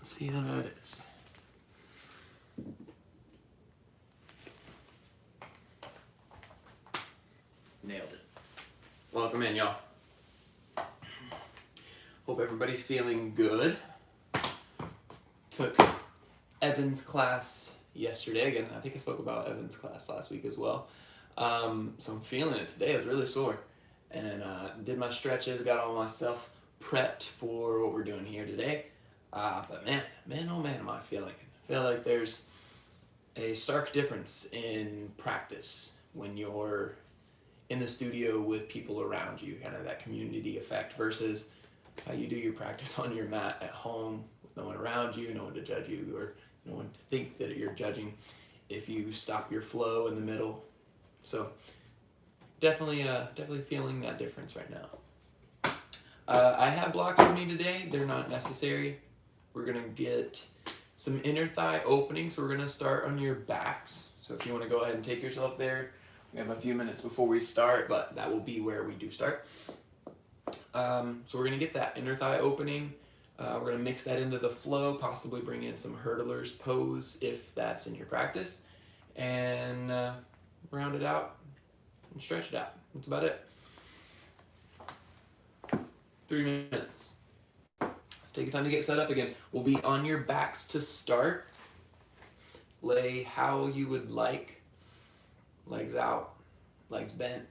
see how that is. Nailed it. Welcome in, y'all. Hope everybody's feeling good. Took Evan's yesterday. Again, I think I spoke about Evan's class last week as well. So I'm feeling it today. I was really sore. And did my stretches, got all myself prepped for what we're doing here today. But man, oh man, am I feeling it. I feel like there's a stark difference in practice when you're in the studio with people around you, kind of that community effect versus how you do your practice on your mat at home with no one around you, no one to judge you, or no one to think that you're judging if you stop your flow in the middle. So definitely feeling that difference right now. I have blocks for me today. They're not necessary. We're gonna get some inner thigh openings. So we're gonna start on your backs. So if you want to go ahead and take yourself there, we have a few minutes before we start, but that will be where we do start. So we're gonna get that inner thigh opening. We're gonna mix that into the flow, possibly bring in some hurdlers pose if that's in your practice, and round it out and stretch it out. That's about it. 3 minutes. Take your time to get set up again. We'll be on your backs to start. Lay how you would like. Legs out, legs bent.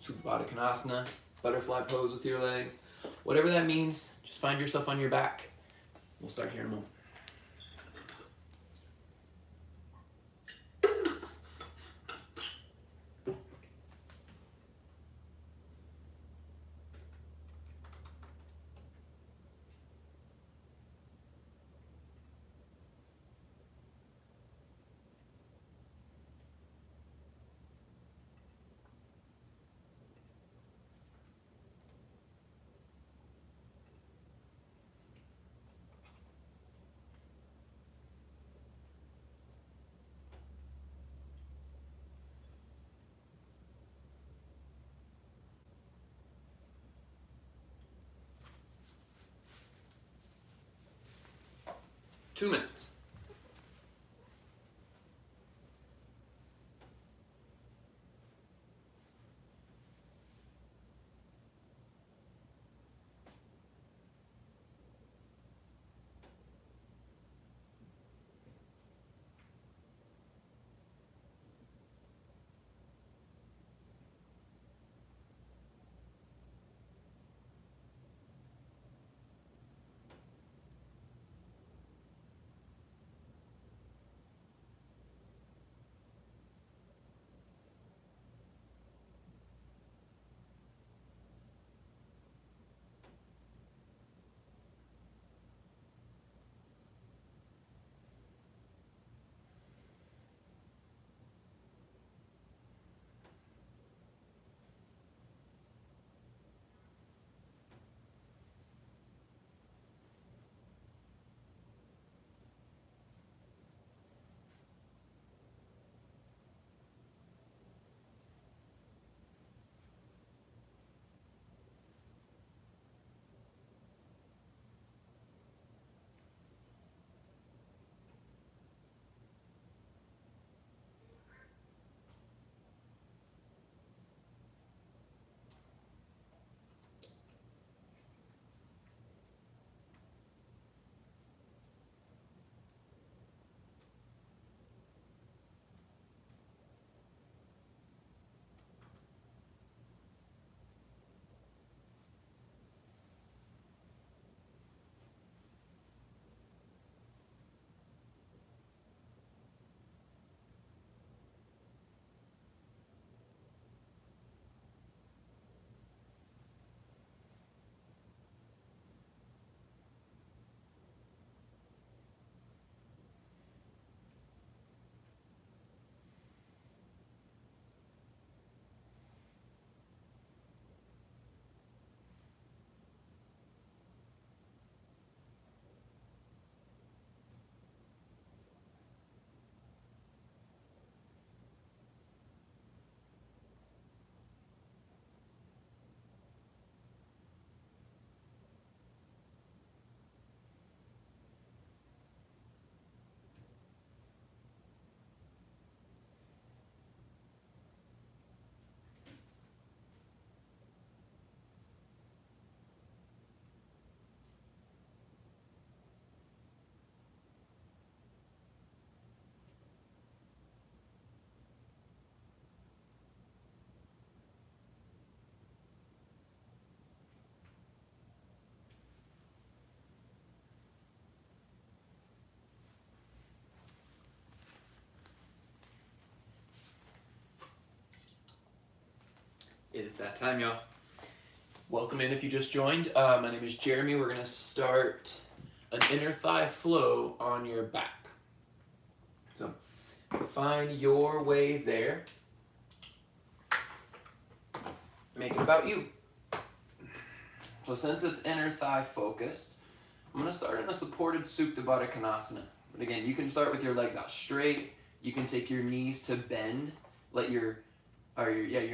Supta Konasana, butterfly pose with your legs. Whatever that means, just find yourself on your back. We'll start here in a moment. Two minutes. It is that time, y'all. Welcome in if you just joined. My name is Jeremy. We're going to start an inner thigh flow on your back. So find your way there. Make it about you. So since it's inner thigh focused, I'm going to start in a supported Supta Baddha Konasana. But again, you can start with your legs out straight. You can take your knees to bend. Let your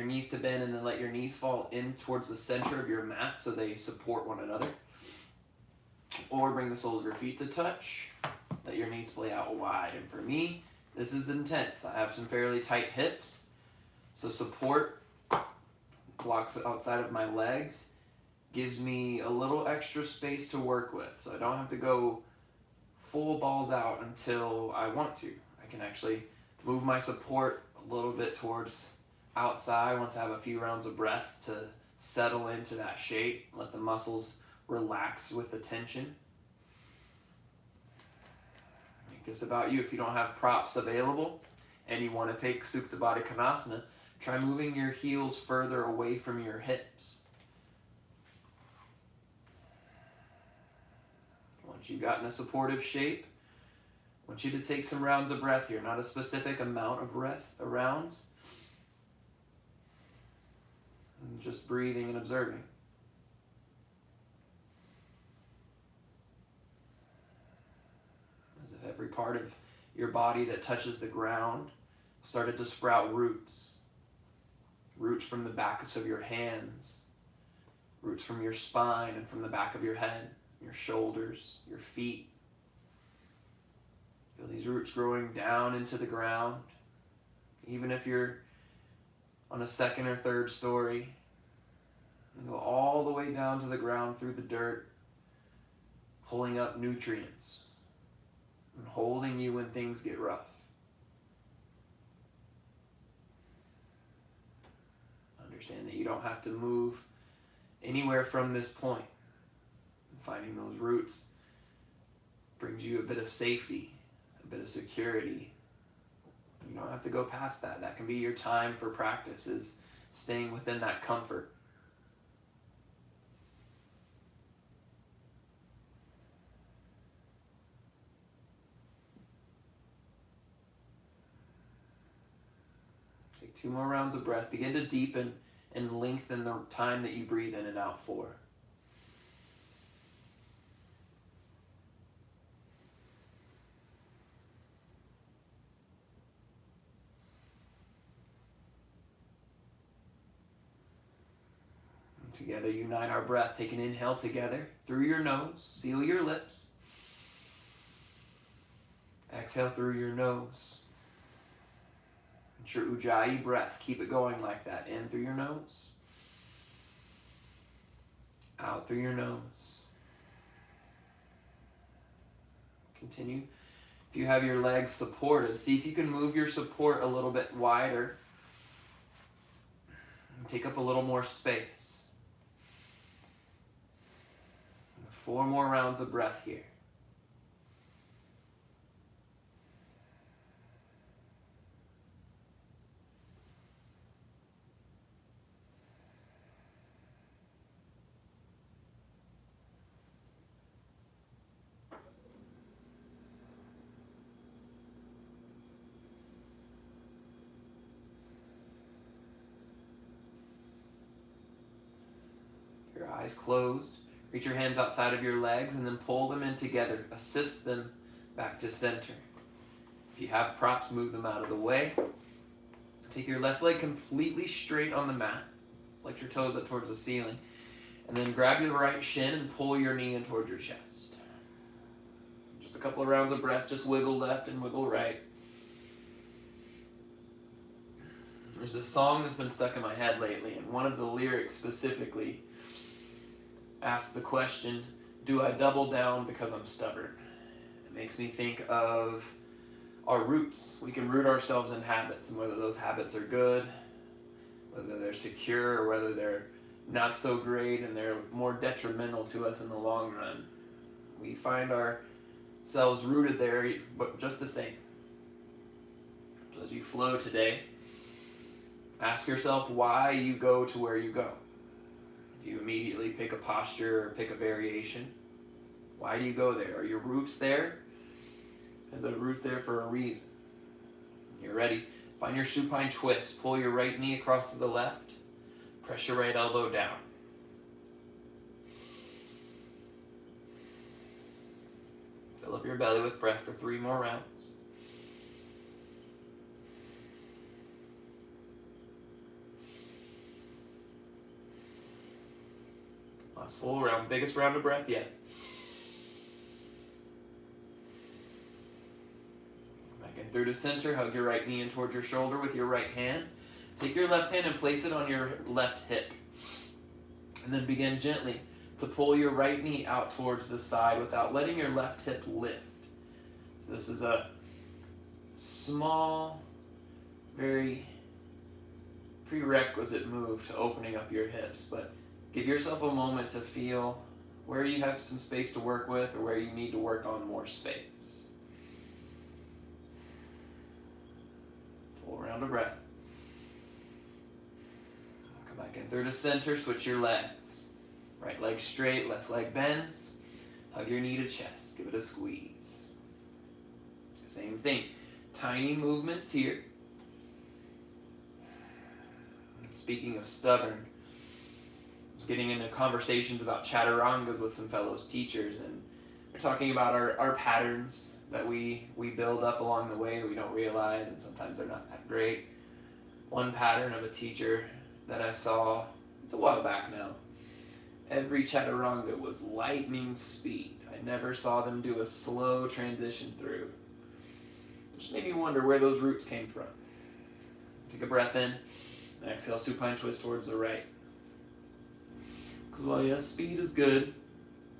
knees to bend, and then let your knees fall in towards the center of your mat so they support one another. Or bring the soles of your feet to touch. Let your knees play out wide. And for me, this is intense. I have some fairly tight hips. So support blocks outside of my legs gives me a little extra space to work with. So I don't have to go full balls out until I want to. I can actually move my support a little bit towards outside once I have a few rounds of breath to settle into that shape. Let the muscles relax with the tension. Make this about you. If you don't have props available and you want to take Supta Baddha Konasana, try moving your heels further away from your hips. Once you've gotten a supportive shape, I want you to take some rounds of breath here, not a specific amount of rounds. And just breathing and observing. As if every part of your body that touches the ground started to sprout roots. Roots from the backs of your hands. Roots from your spine and from the back of your head, your shoulders, your feet. Feel these roots growing down into the ground. Even if you're on a second or third story, and go all the way down to the ground through the dirt, pulling up nutrients and holding you when things get rough. Understand that you don't have to move anywhere from this point. Finding those roots brings you a bit of safety, a bit of security. You don't have to go past that. That can be your time for practice, is staying within that comfort. Take 2 more rounds of breath. Begin to deepen and lengthen the time that you breathe in and out for. Together, unite our breath. Take an inhale together through your nose. Seal your lips. Exhale through your nose. It's your Ujjayi breath. Keep it going like that. In through your nose. Out through your nose. Continue. If you have your legs supported, see if you can move your support a little bit wider. And take up a little more space. 4 more rounds of breath here. Your eyes closed. Reach your hands outside of your legs and then pull them in together. Assist them back to center. If you have props, move them out of the way. Take your left leg completely straight on the mat. Flex your toes up towards the ceiling. And then grab your right shin and pull your knee in towards your chest. Just a couple of rounds of breath. Just wiggle left and wiggle right. There's a song that's been stuck in my head lately, and one of the lyrics specifically ask the question, do I double down because I'm stubborn? It makes me think of our roots. We can root ourselves in habits, and whether those habits are good, whether they're secure, or whether they're not so great and they're more detrimental to us in the long run. We find ourselves rooted there, but just the same. So as you flow today, Ask yourself why you go to where you go. If you immediately pick a posture or pick a variation, why do you go there? Are your roots there? Is the root there for a reason? You're ready. Find your supine twist. Pull your right knee across to the left. Press your right elbow down. Fill up your belly with breath for 3 more rounds. Last full round, biggest round of breath yet. Back in through to center, hug your right knee in towards your shoulder with your right hand. Take your left hand and place it on your left hip. And then begin gently to pull your right knee out towards the side without letting your left hip lift. So this is a small, very prerequisite move to opening up your hips, but give yourself a moment to feel where you have some space to work with or where you need to work on more space. Full round of breath. Come back in through to center, switch your legs. Right leg straight, left leg bends. Hug your knee to chest, give it a squeeze. Same thing, tiny movements here. Speaking of stubborn, I was getting into conversations about chaturangas with some fellow teachers, and we're talking about our patterns that we build up along the way that we don't realize, and sometimes they're not that great. One pattern of a teacher that I saw, it's a while back now, every chaturanga was lightning speed. I never saw them do a slow transition through. Which made me wonder where those roots came from. Take a breath in, and exhale, supine twist towards the right. Because while yes, speed is good,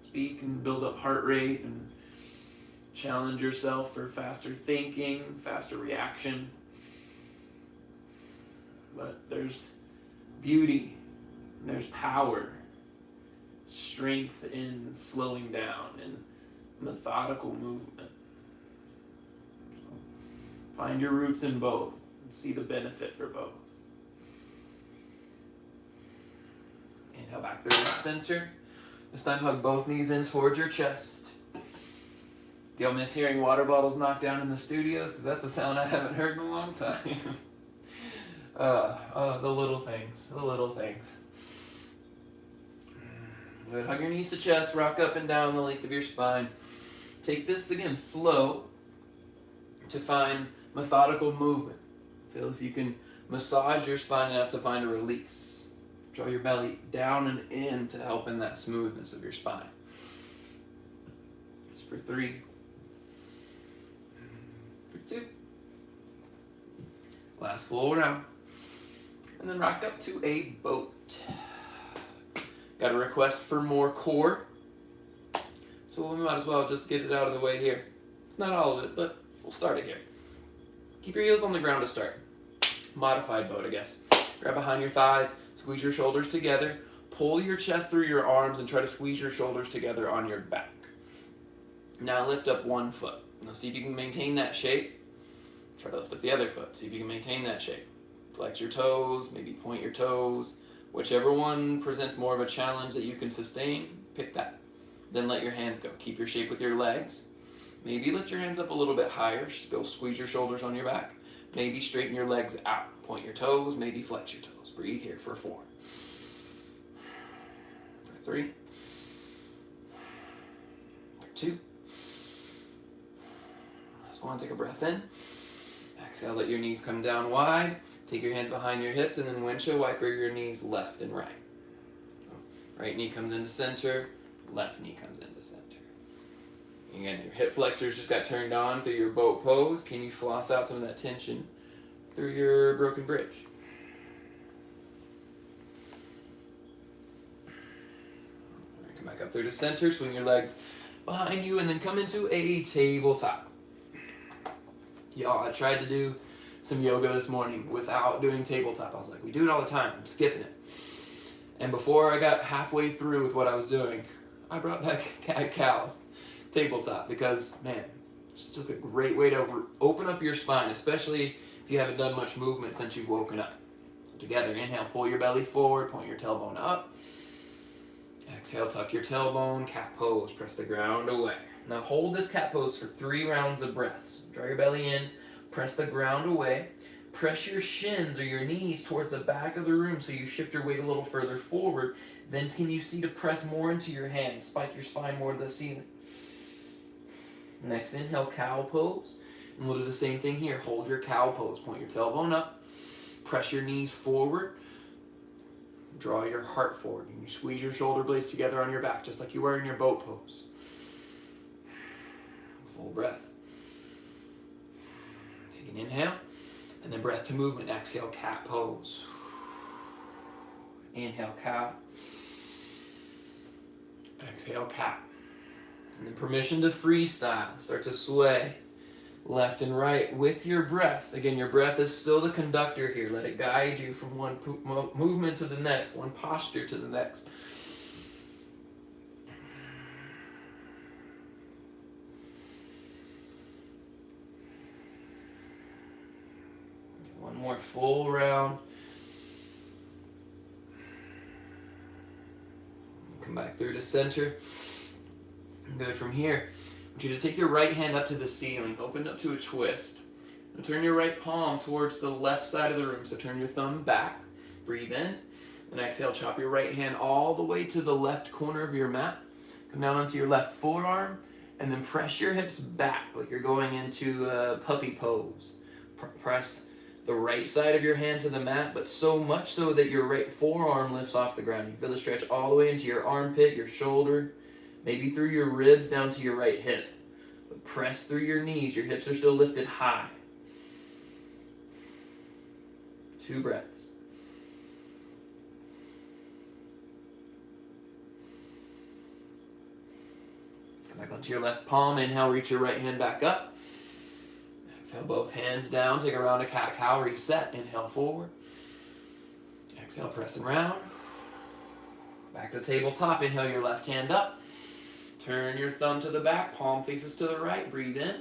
speed can build up heart rate and challenge yourself for faster thinking, faster reaction. But there's beauty, and there's power, strength in slowing down and methodical movement. Find your roots in both and see the benefit for both. Inhale back through the center. This time hug both knees in towards your chest. Do y'all miss hearing water bottles knocked down in the studios? Because that's a sound I haven't heard in a long time. The little things, the little things. Good, hug your knees to chest, rock up and down the length of your spine. Take this again slow to find methodical movement. Feel if you can massage your spine enough to find a release. Draw your belly down and in to help in that smoothness of your spine. Just for 3. For 2. Last full round. And then rock up to a boat. Got a request for more core. So we might as well just get it out of the way here. It's not all of it, but we'll start it here. Keep your heels on the ground to start. Modified boat, I guess. Grab behind your thighs, squeeze your shoulders together, pull your chest through your arms, and try to squeeze your shoulders together on your back. Now lift up one foot. Now see if you can maintain that shape. Try to lift up the other foot. See if you can maintain that shape. Flex your toes, maybe point your toes. Whichever one presents more of a challenge that you can sustain, pick that. Then let your hands go. Keep your shape with your legs. Maybe lift your hands up a little bit higher. Go squeeze your shoulders on your back. Maybe straighten your legs out. Point your toes, maybe flex your toes. Breathe here for 4. For 3. For 2. Last one, take a breath in. Exhale, let your knees come down wide. Take your hands behind your hips and then windshield wiper your knees left and right. Right knee comes into center, left knee comes into center. Again, your hip flexors just got turned on through your boat pose. Can you floss out some of that tension through your broken bridge? Come back up through the center, swing your legs behind you, and then come into a tabletop. Y'all, I tried to do some yoga this morning without doing tabletop. I was like, we do it all the time. I'm skipping it. And before I got halfway through with what I was doing, I brought back cat-cows tabletop because, man, it's just a great way to open up your spine, especially if you haven't done much movement since you've woken up. together. Inhale, pull your belly forward, point your tailbone up. Exhale, tuck your tailbone, cat pose, press the ground away. Now hold this cat pose for 3 rounds of breaths. Draw your belly in, press the ground away. Press your shins or your knees towards the back of the room so you shift your weight a little further forward. Then can you see to press more into your hands, spike your spine more to the ceiling. Next, inhale, cow pose. And we'll do the same thing here. Hold your cow pose, point your tailbone up, press your knees forward, draw your heart forward, and you squeeze your shoulder blades together on your back just like you were in your boat pose. Full breath. Take an inhale. And then breath to movement. Exhale, cat pose. Inhale, cow. Exhale, cat. And then permission to freestyle. Start to sway left and right with your breath. Again, your breath is still the conductor here. Let it guide you from one movement to the next, one posture to the next. One more full round. Come back through to center. Good. From here, I want you to take your right hand up to the ceiling. Open up to a twist. Now turn your right palm towards the left side of the room. So turn your thumb back. Breathe in. And exhale, chop your right hand all the way to the left corner of your mat. Come down onto your left forearm. And then press your hips back like you're going into a puppy pose. Press the right side of your hand to the mat, but so much so that your right forearm lifts off the ground. You feel the stretch all the way into your armpit, your shoulder, maybe through your ribs down to your right hip. But press through your knees. Your hips are still lifted high. 2 breaths. Come back onto your left palm. Inhale, reach your right hand back up. Exhale, both hands down. Take a round of cat-cow. Reset. Inhale, forward. Exhale, press and round. Back to tabletop. Inhale, your left hand up. Turn your thumb to the back. Palm faces to the right. Breathe in.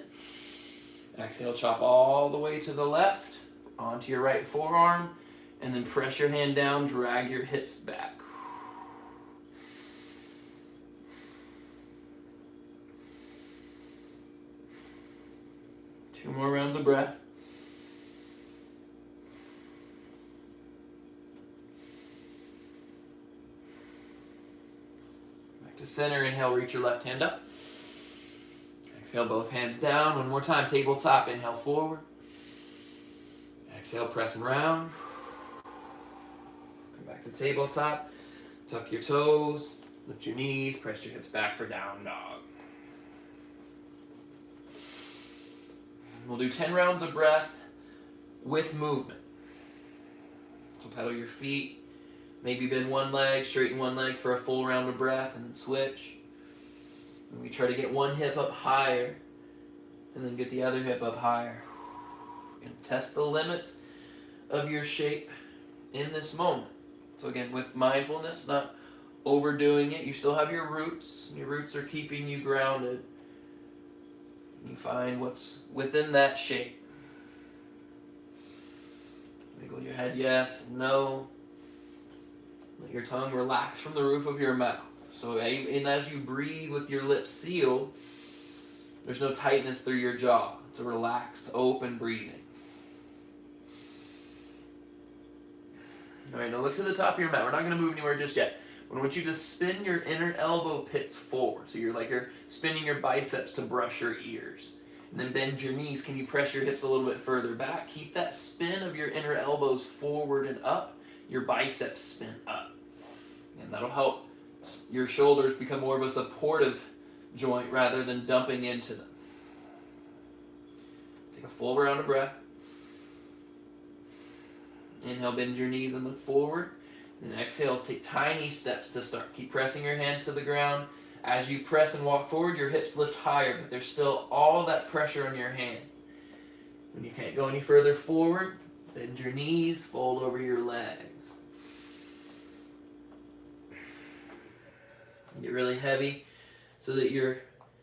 Exhale, chop all the way to the left. Onto your right forearm. And then press your hand down. Drag your hips back. Two more rounds of breath. Back to center. Inhale, reach your left hand up. Exhale, both hands down. One more time, tabletop. Inhale, forward. Exhale, press and round. Come back to tabletop. Tuck your toes. Lift your knees. Press your hips back for down dog. We'll do 10 rounds of breath with movement. So pedal your feet, maybe bend one leg, straighten one leg for a full round of breath, and then switch. And we try to get one hip up higher, and then get the other hip up higher. And test the limits of your shape in this moment. So again, with mindfulness, not overdoing it. You still have your roots. Your roots are keeping you grounded. You find what's within that shape. Wiggle your head yes, no. Let your tongue relax from the roof of your mouth. So and as you breathe with your lips sealed, there's no tightness through your jaw. It's a relaxed, open breathing. Alright, now look to the top of your mat. We're not going to move anywhere just yet. I want you to spin your inner elbow pits forward. So you're spinning your biceps to brush your ears. And then bend your knees. Can you press your hips a little bit further back? Keep that spin of your inner elbows forward and up. Your biceps spin up. And that'll help your shoulders become more of a supportive joint rather than dumping into them. Take a full round of breath. Inhale, bend your knees and look forward. Then exhale, take tiny steps to start. Keep pressing your hands to the ground. As you press and walk forward, your hips lift higher, but there's still all that pressure on your hand. When you can't go any further forward, bend your knees, fold over your legs. Get really heavy so that your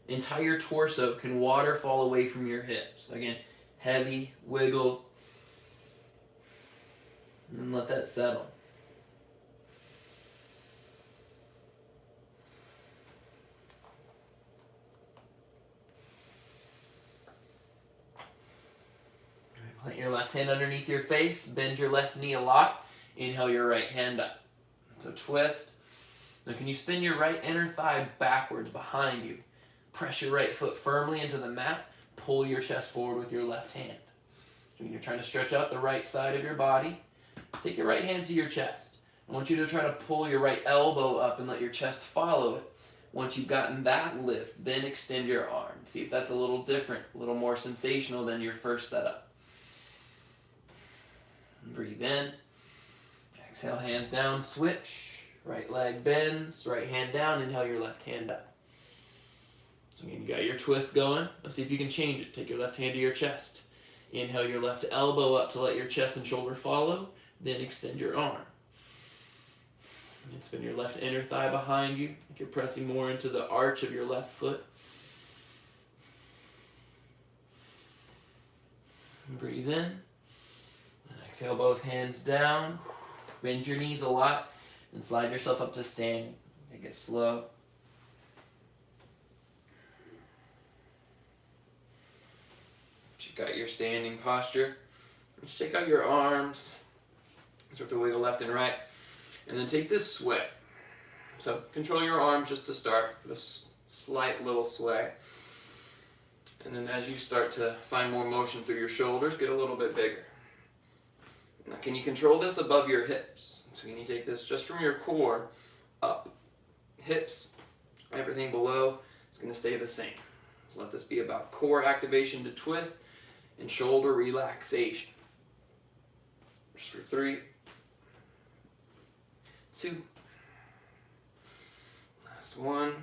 entire torso can waterfall away from your hips. Again, heavy, wiggle. And let that settle. Plant your left hand underneath your face, bend your left knee a lot, inhale your right hand up. So twist. Now can you spin your right inner thigh backwards behind you? Press your right foot firmly into the mat, pull your chest forward with your left hand. So when you're trying to stretch out the right side of your body, take your right hand to your chest. I want you to try to pull your right elbow up and let your chest follow it. Once you've gotten that lift, then extend your arm. See if that's a little different, a little more sensational than your first setup. Breathe in. Exhale, hands down, switch. Right leg bends, right hand down, inhale your left hand up. So again, you got your twist going. Let's see if you can change it. Take your left hand to your chest. Inhale your left elbow up to let your chest and shoulder follow, then extend your arm. And spin your left inner thigh behind you, like you're pressing more into the arch of your left foot. And breathe in. And exhale both hands down. Bend your knees a lot and slide yourself up to standing. Make it slow. You got your standing posture. Shake out your arms. Start to wiggle left and right. And then take this sway. So control your arms just to start. Just slight little sway. And then as you start to find more motion through your shoulders, get a little bit bigger. Now can you control this above your hips? So can you take this just from your core up? Hips, everything below is going to stay the same. So let this be about core activation to twist and shoulder relaxation. Just for 3, 2, last 1.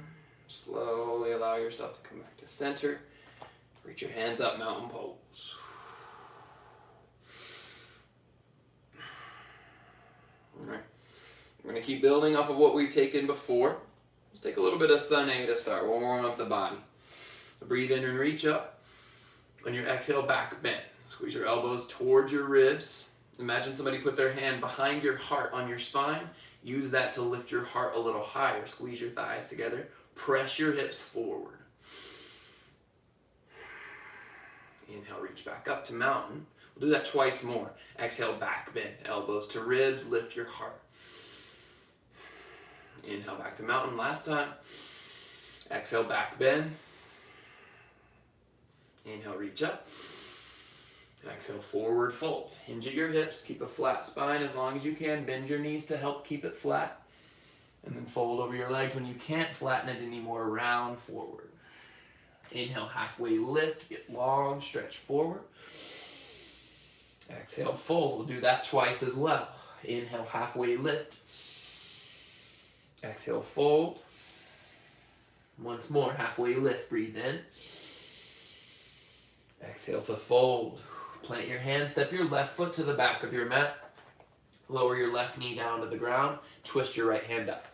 Slowly allow yourself to come back to center. Reach your hands up, mountain pose. Alright, we're going to keep building off of what we've taken before. Let's take a little bit of Sun A to start. We'll warm up the body. So breathe in and reach up. On your exhale, back bend. Squeeze your elbows towards your ribs. Imagine somebody put their hand behind your heart on your spine. Use that to lift your heart a little higher. Squeeze your thighs together. Press your hips forward. Inhale, reach back up to mountain. We'll do that twice more. Exhale, back bend. Elbows to ribs, lift your heart. Inhale, back to mountain. Last time. Exhale, back bend. Inhale, reach up. Exhale, forward fold. Hinge at your hips. Keep a flat spine as long as you can. Bend your knees to help keep it flat. And then fold over your legs. When you can't flatten it anymore, round forward. Inhale, halfway lift. Get long, stretch forward. Exhale, fold. We'll do that twice as well. Inhale, halfway lift. Exhale, fold. Once more, halfway lift. Breathe in. Exhale to fold. Plant your hands, step your left foot to the back of your mat. Lower your left knee down to the ground. Twist your right hand up.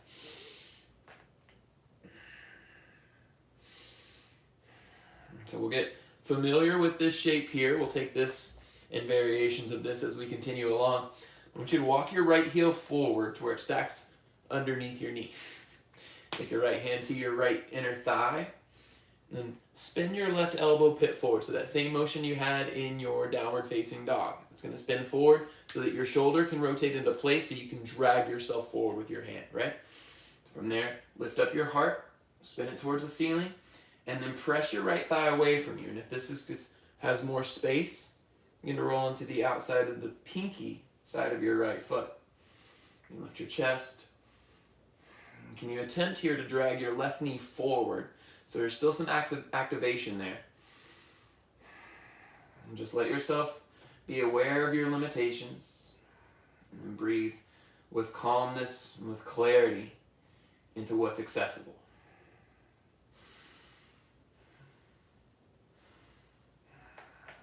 So we'll get familiar with this shape here. We'll take this and variations of this as we continue along. I want you to walk your right heel forward to where it stacks underneath your knee. Take your right hand to your right inner thigh. And then spin your left elbow pit forward. So that same motion you had in your downward facing dog. It's going to spin forward so that your shoulder can rotate into place so you can drag yourself forward with your hand, right? From there, lift up your heart, spin it towards the ceiling, and then press your right thigh away from you. And if this has more space, you're going to roll into the outside of the pinky side of your right foot. You lift your chest. Can you attempt here to drag your left knee forward? So there's still some activation there. And just let yourself be aware of your limitations and breathe with calmness and with clarity into what's accessible.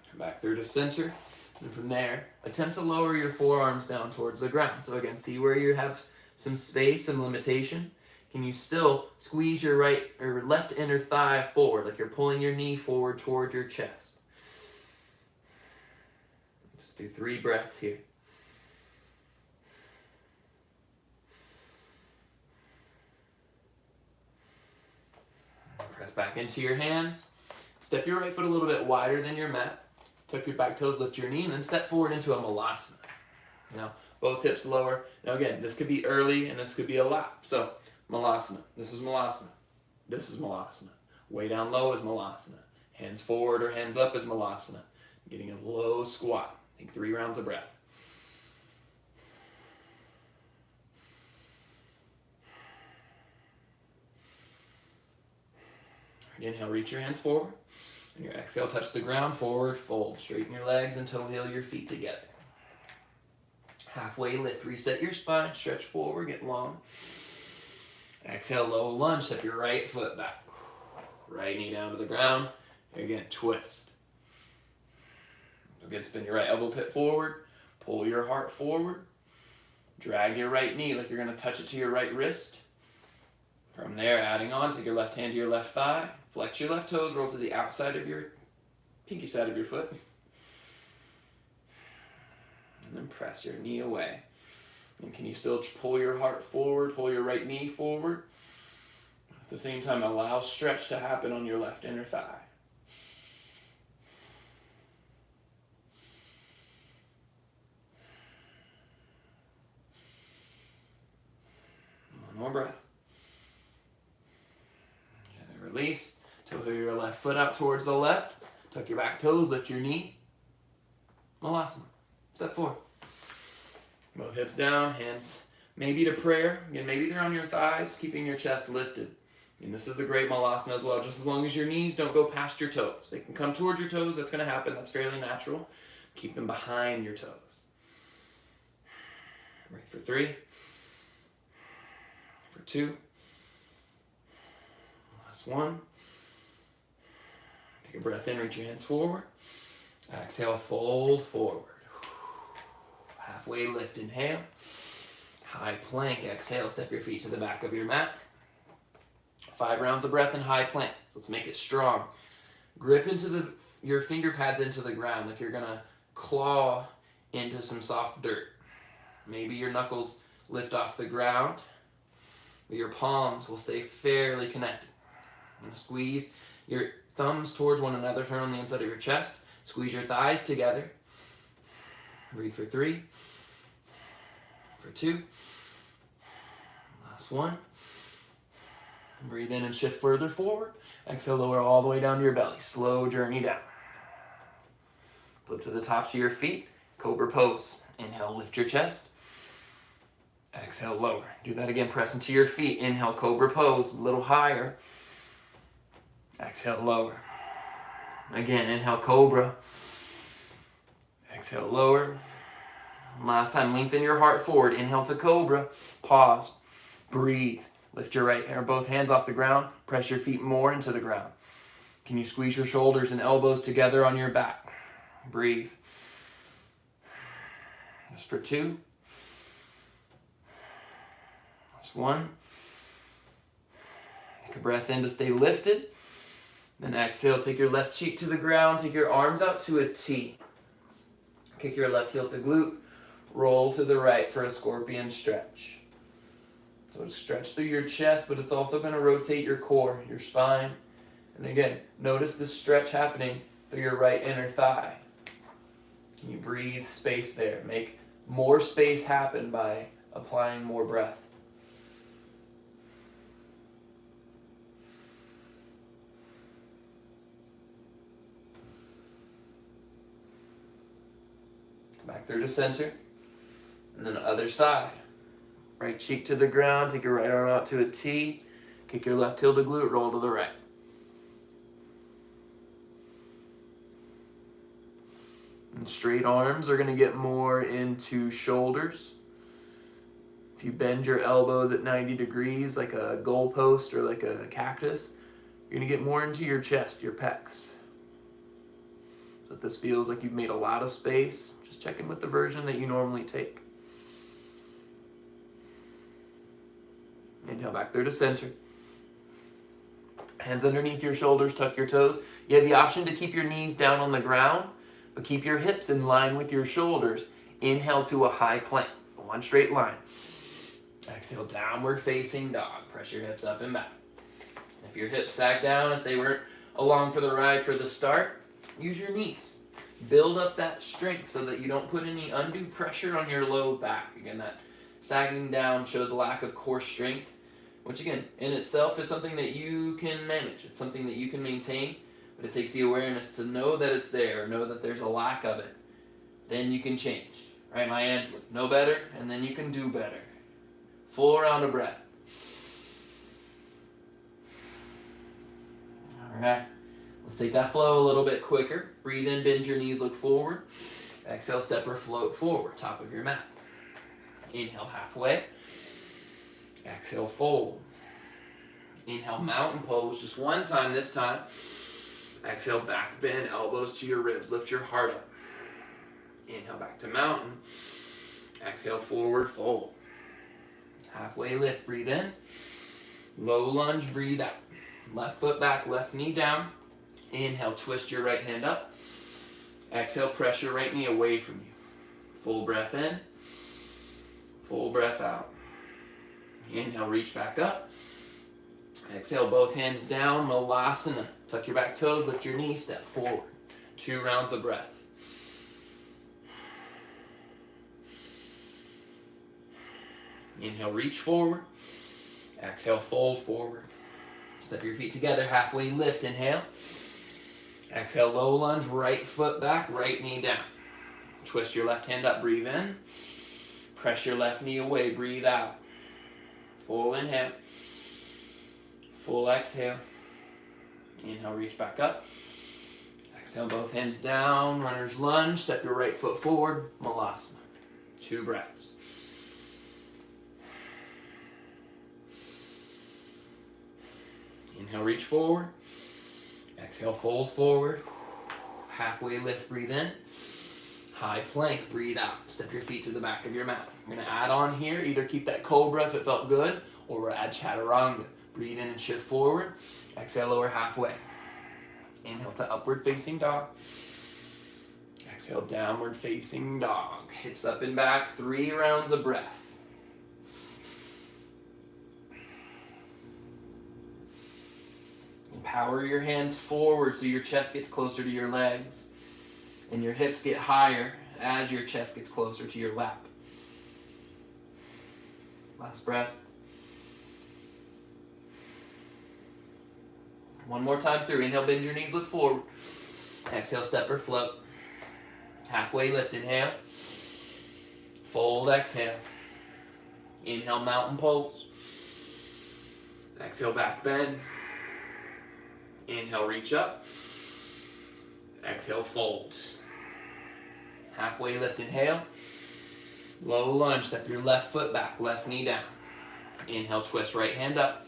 Come back through to center. And from there, attempt to lower your forearms down towards the ground. So again, see where you have some space and limitation. Can you still squeeze your right or left inner thigh forward, like you're pulling your knee forward toward your chest? Let's do 3 breaths here. back into your hands. Step your right foot a little bit wider than your mat. Tuck your back toes, lift your knee, and then step forward into a malasana. Now, both hips lower. Now again, this could be early and this could be a lap. So, malasana. This is malasana. This is malasana. Way down low is malasana. Hands forward or hands up is malasana. Getting a low squat. Take 3 rounds of breath. Inhale, reach your hands forward. And your exhale, touch the ground, forward, fold. Straighten your legs and toe heel your feet together. Halfway lift, reset your spine, stretch forward, get long. Exhale, low lunge, step your right foot back. Right knee down to the ground. Again, twist. Again, spin your right elbow pit forward. Pull your heart forward. Drag your right knee like you're going to touch it to your right wrist. From there, adding on, take your left hand to your left thigh. Flex your left toes, roll to the outside of your pinky side of your foot. And then press your knee away. And can you still pull your heart forward, pull your right knee forward? At the same time, allow stretch to happen on your left inner thigh. One more breath. Gently release. Toe your left foot out towards the left. Tuck your back toes, lift your knee. Malasana. Step 4. Both hips down, hands maybe to prayer. Again, maybe they're on your thighs, keeping your chest lifted. And this is a great malasana as well, just as long as your knees don't go past your toes. They can come towards your toes, that's going to happen, that's fairly natural. Keep them behind your toes. Ready for 3. For 2. Last 1. Take a breath in, reach your hands forward. Exhale, fold forward. Halfway lift, inhale. High plank, exhale, step your feet to the back of your mat. 5 rounds of breath in high plank. Let's make it strong. Grip into your finger pads into the ground like you're gonna claw into some soft dirt. Maybe your knuckles lift off the ground, but your palms will stay fairly connected. I'm gonna squeeze your thumbs towards one another, turn on the inside of your chest. Squeeze your thighs together. Breathe for 3. For 2. Last 1. Breathe in and shift further forward. Exhale, lower all the way down to your belly. Slow journey down. Flip to the tops of your feet. Cobra pose. Inhale, lift your chest. Exhale, lower. Do that again. Press into your feet. Inhale, cobra pose. A little higher. Exhale, lower. Again, inhale, cobra. Exhale, lower. Last time, lengthen your heart forward. Inhale to cobra. Pause. Breathe. Lift your right or both hands off the ground. Press your feet more into the ground. Can you squeeze your shoulders and elbows together on your back? Breathe. Just for 2. That's 1. Take a breath in to stay lifted. Then exhale, take your left cheek to the ground. Take your arms out to a T. Kick your left heel to glute. Roll to the right for a scorpion stretch. So stretch through your chest, but it's also going to rotate your core, your spine. And again, notice the stretch happening through your right inner thigh. Can you breathe space there? Make more space happen by applying more breath. Back through to center. And then the other side. Right cheek to the ground, take your right arm out to a T, kick your left heel to glute, roll to the right. And straight arms are going to get more into shoulders. If you bend your elbows at 90 degrees like a goalpost or like a cactus, you're going to get more into your chest, your pecs. So if this feels like you've made a lot of space, just check in with the version that you normally take. Inhale back through to center. Hands underneath your shoulders, tuck your toes. You have the option to keep your knees down on the ground, but keep your hips in line with your shoulders. Inhale to a high plank, one straight line. Exhale, downward facing dog. Press your hips up and back. If your hips sag down, if they weren't along for the ride for the start, use your knees. Build up that strength so that you don't put any undue pressure on your low back. Again, that sagging down shows a lack of core strength, which again, in itself is something that you can manage. It's something that you can maintain, but it takes the awareness to know that it's there, know that there's a lack of it. Then you can change. Right, my Angela, know better, and then you can do better. Full round of breath. All right, let's take that flow a little bit quicker. Breathe in, bend your knees, look forward. Exhale, step or float forward, top of your mat. Inhale halfway. Exhale, fold. Inhale, mountain pose, just one time this time. Exhale, back bend, elbows to your ribs, lift your heart up. Inhale, back to mountain. Exhale, forward fold. Halfway lift, breathe in. Low lunge, breathe out. Left foot back, left knee down. Inhale, twist your right hand up. Exhale, press your right knee away from you. Full breath in. Full breath out. Inhale, reach back up. Exhale, both hands down, Malasana. Tuck your back toes, lift your knees, step forward. 2 rounds of breath. Inhale, reach forward. Exhale, fold forward. Step your feet together, halfway lift, inhale. Exhale, low lunge, right foot back, right knee down. Twist your left hand up, breathe in. Press your left knee away, breathe out. Full inhale. Full exhale. Inhale, reach back up. Exhale, both hands down, runner's lunge. Step your right foot forward, Malasana. 2 breaths. Inhale, reach forward. Exhale, fold forward. Halfway lift, breathe in. High plank, breathe out. Step your feet to the back of your mat. We're going to add on here. Either keep that cobra if it felt good, or we'll add chaturanga. Breathe in and shift forward. Exhale, lower halfway. Inhale to upward facing dog. Exhale, downward facing dog. Hips up and back, 3 rounds of breath. Power your hands forward so your chest gets closer to your legs and your hips get higher as your chest gets closer to your lap. Last breath. One more time through. Inhale, bend your knees, look forward. Exhale, step or float. Halfway lift, inhale. Fold, exhale. Inhale, mountain pose. Exhale, back bend. Inhale, reach up. Exhale, fold. Halfway lift, inhale. Low lunge, step your left foot back, left knee down. Inhale, twist right hand up.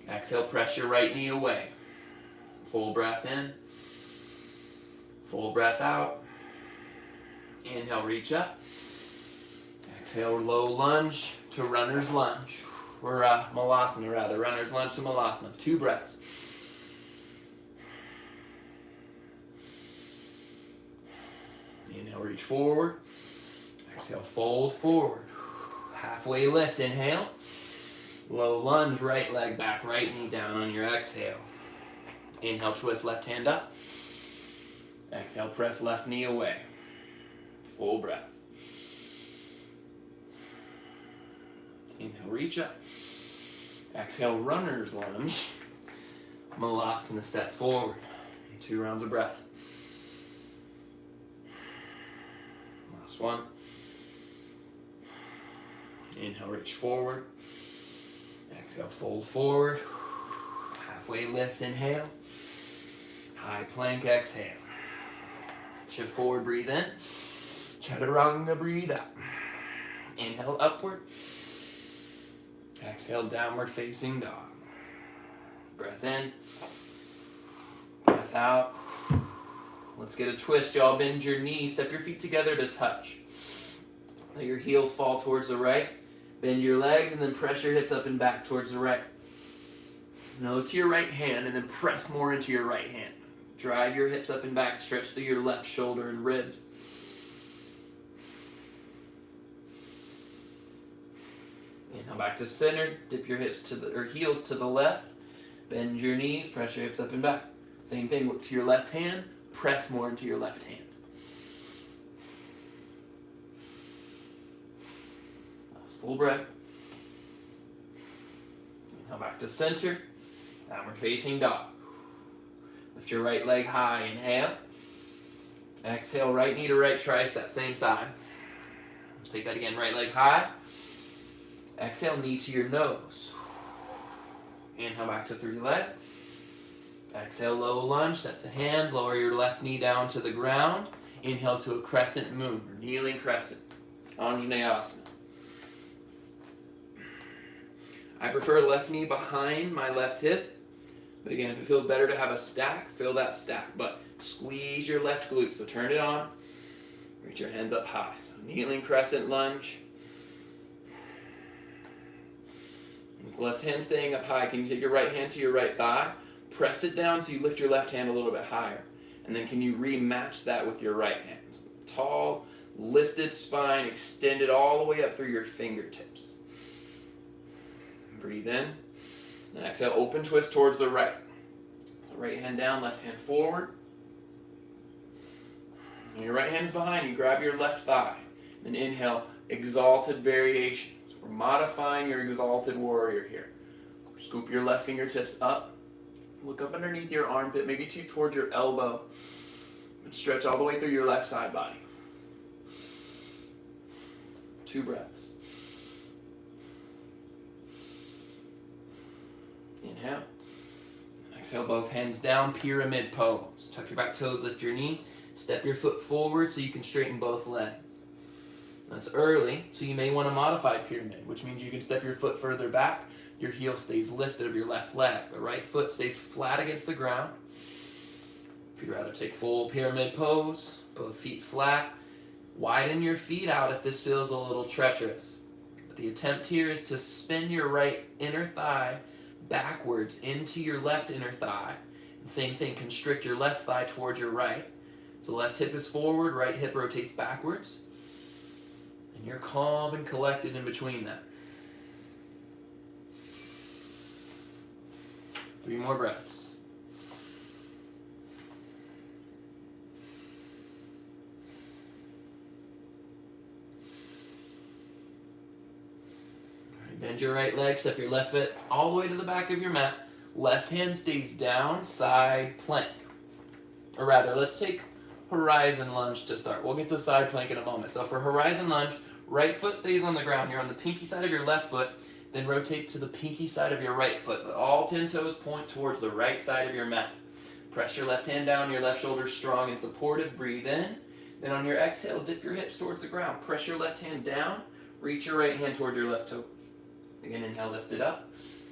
Exhale, press your right knee away. Full breath in. Full breath out. Inhale, reach up. Exhale, low lunge to runner's lunge. Or Malasana rather, runner's lunge to Malasana. 2 breaths. Inhale, reach forward. Exhale, fold forward. Halfway lift, inhale. Low lunge, right leg back, right knee down on your exhale. Inhale, twist left hand up. Exhale, press left knee away. Full breath. Inhale, reach up. Exhale, runner's lunge. Malasana, step forward. 2 rounds of breath. Last one. Inhale, reach forward. Exhale, fold forward. Halfway lift, inhale. High plank, exhale. Shift forward, breathe in. Chaturanga, breathe out. Inhale, upward. Exhale, downward facing dog. Breath in. Breath out. Let's get a twist, y'all. Bend your knees. Step your feet together to touch. Let your heels fall towards the right. Bend your legs and then press your hips up and back towards the right. Now look to your right hand and then press more into your right hand. Drive your hips up and back. Stretch through your left shoulder and ribs. Inhale back to center. Dip your hips to heels to the left. Bend your knees, press your hips up and back. Same thing, look to your left hand, press more into your left hand. Last full breath. Inhale back to center, downward facing dog. Lift your right leg high, inhale. Exhale, right knee to right tricep, same side. Let's take that again, right leg high. Exhale, knee to your nose. Inhale back to 3 leg. Exhale, low lunge, step to hands, lower your left knee down to the ground. Inhale to a crescent moon, or kneeling crescent, Anjaneyasana. I prefer left knee behind my left hip, but again, if it feels better to have a stack, feel that stack, but squeeze your left glute, so turn it on, reach your hands up high, so kneeling crescent lunge. With left hand staying up high, can you take your right hand to your right thigh? Press it down so you lift your left hand a little bit higher. And then can you rematch that with your right hand? Tall, lifted spine, extended all the way up through your fingertips. Breathe in. And exhale, open twist towards the right. Right hand down, left hand forward. And your right hand's behind you. Grab your left thigh. Then inhale, exalted variation. We're modifying your exalted warrior here. Scoop your left fingertips up. Look up underneath your armpit, maybe towards your elbow. And stretch all the way through your left side body. 2 breaths. Inhale. Exhale, both hands down, pyramid pose. Tuck your back toes, lift your knee. Step your foot forward so you can straighten both legs. That's early, so you may want to modify pyramid, which means you can step your foot further back. Your heel stays lifted of your left leg. The right foot stays flat against the ground. If you'd rather take full pyramid pose, both feet flat, widen your feet out if this feels a little treacherous. But the attempt here is to spin your right inner thigh backwards into your left inner thigh. And same thing, constrict your left thigh towards your right. So left hip is forward, right hip rotates backwards. And you're calm and collected in between that. 3 more breaths. Right, bend your right leg, step your left foot all the way to the back of your mat. Left hand stays down, side plank. Or rather, let's take horizon lunge to start. We'll get to side plank in a moment. So for horizon lunge, right foot stays on the ground. You're on the pinky side of your left foot. Then rotate to the pinky side of your right foot. But all 10 toes point towards the right side of your mat. Press your left hand down, your left shoulder strong and supported. Breathe in. Then on your exhale, dip your hips towards the ground. Press your left hand down. Reach your right hand toward your left toe. Again, inhale, lift it up.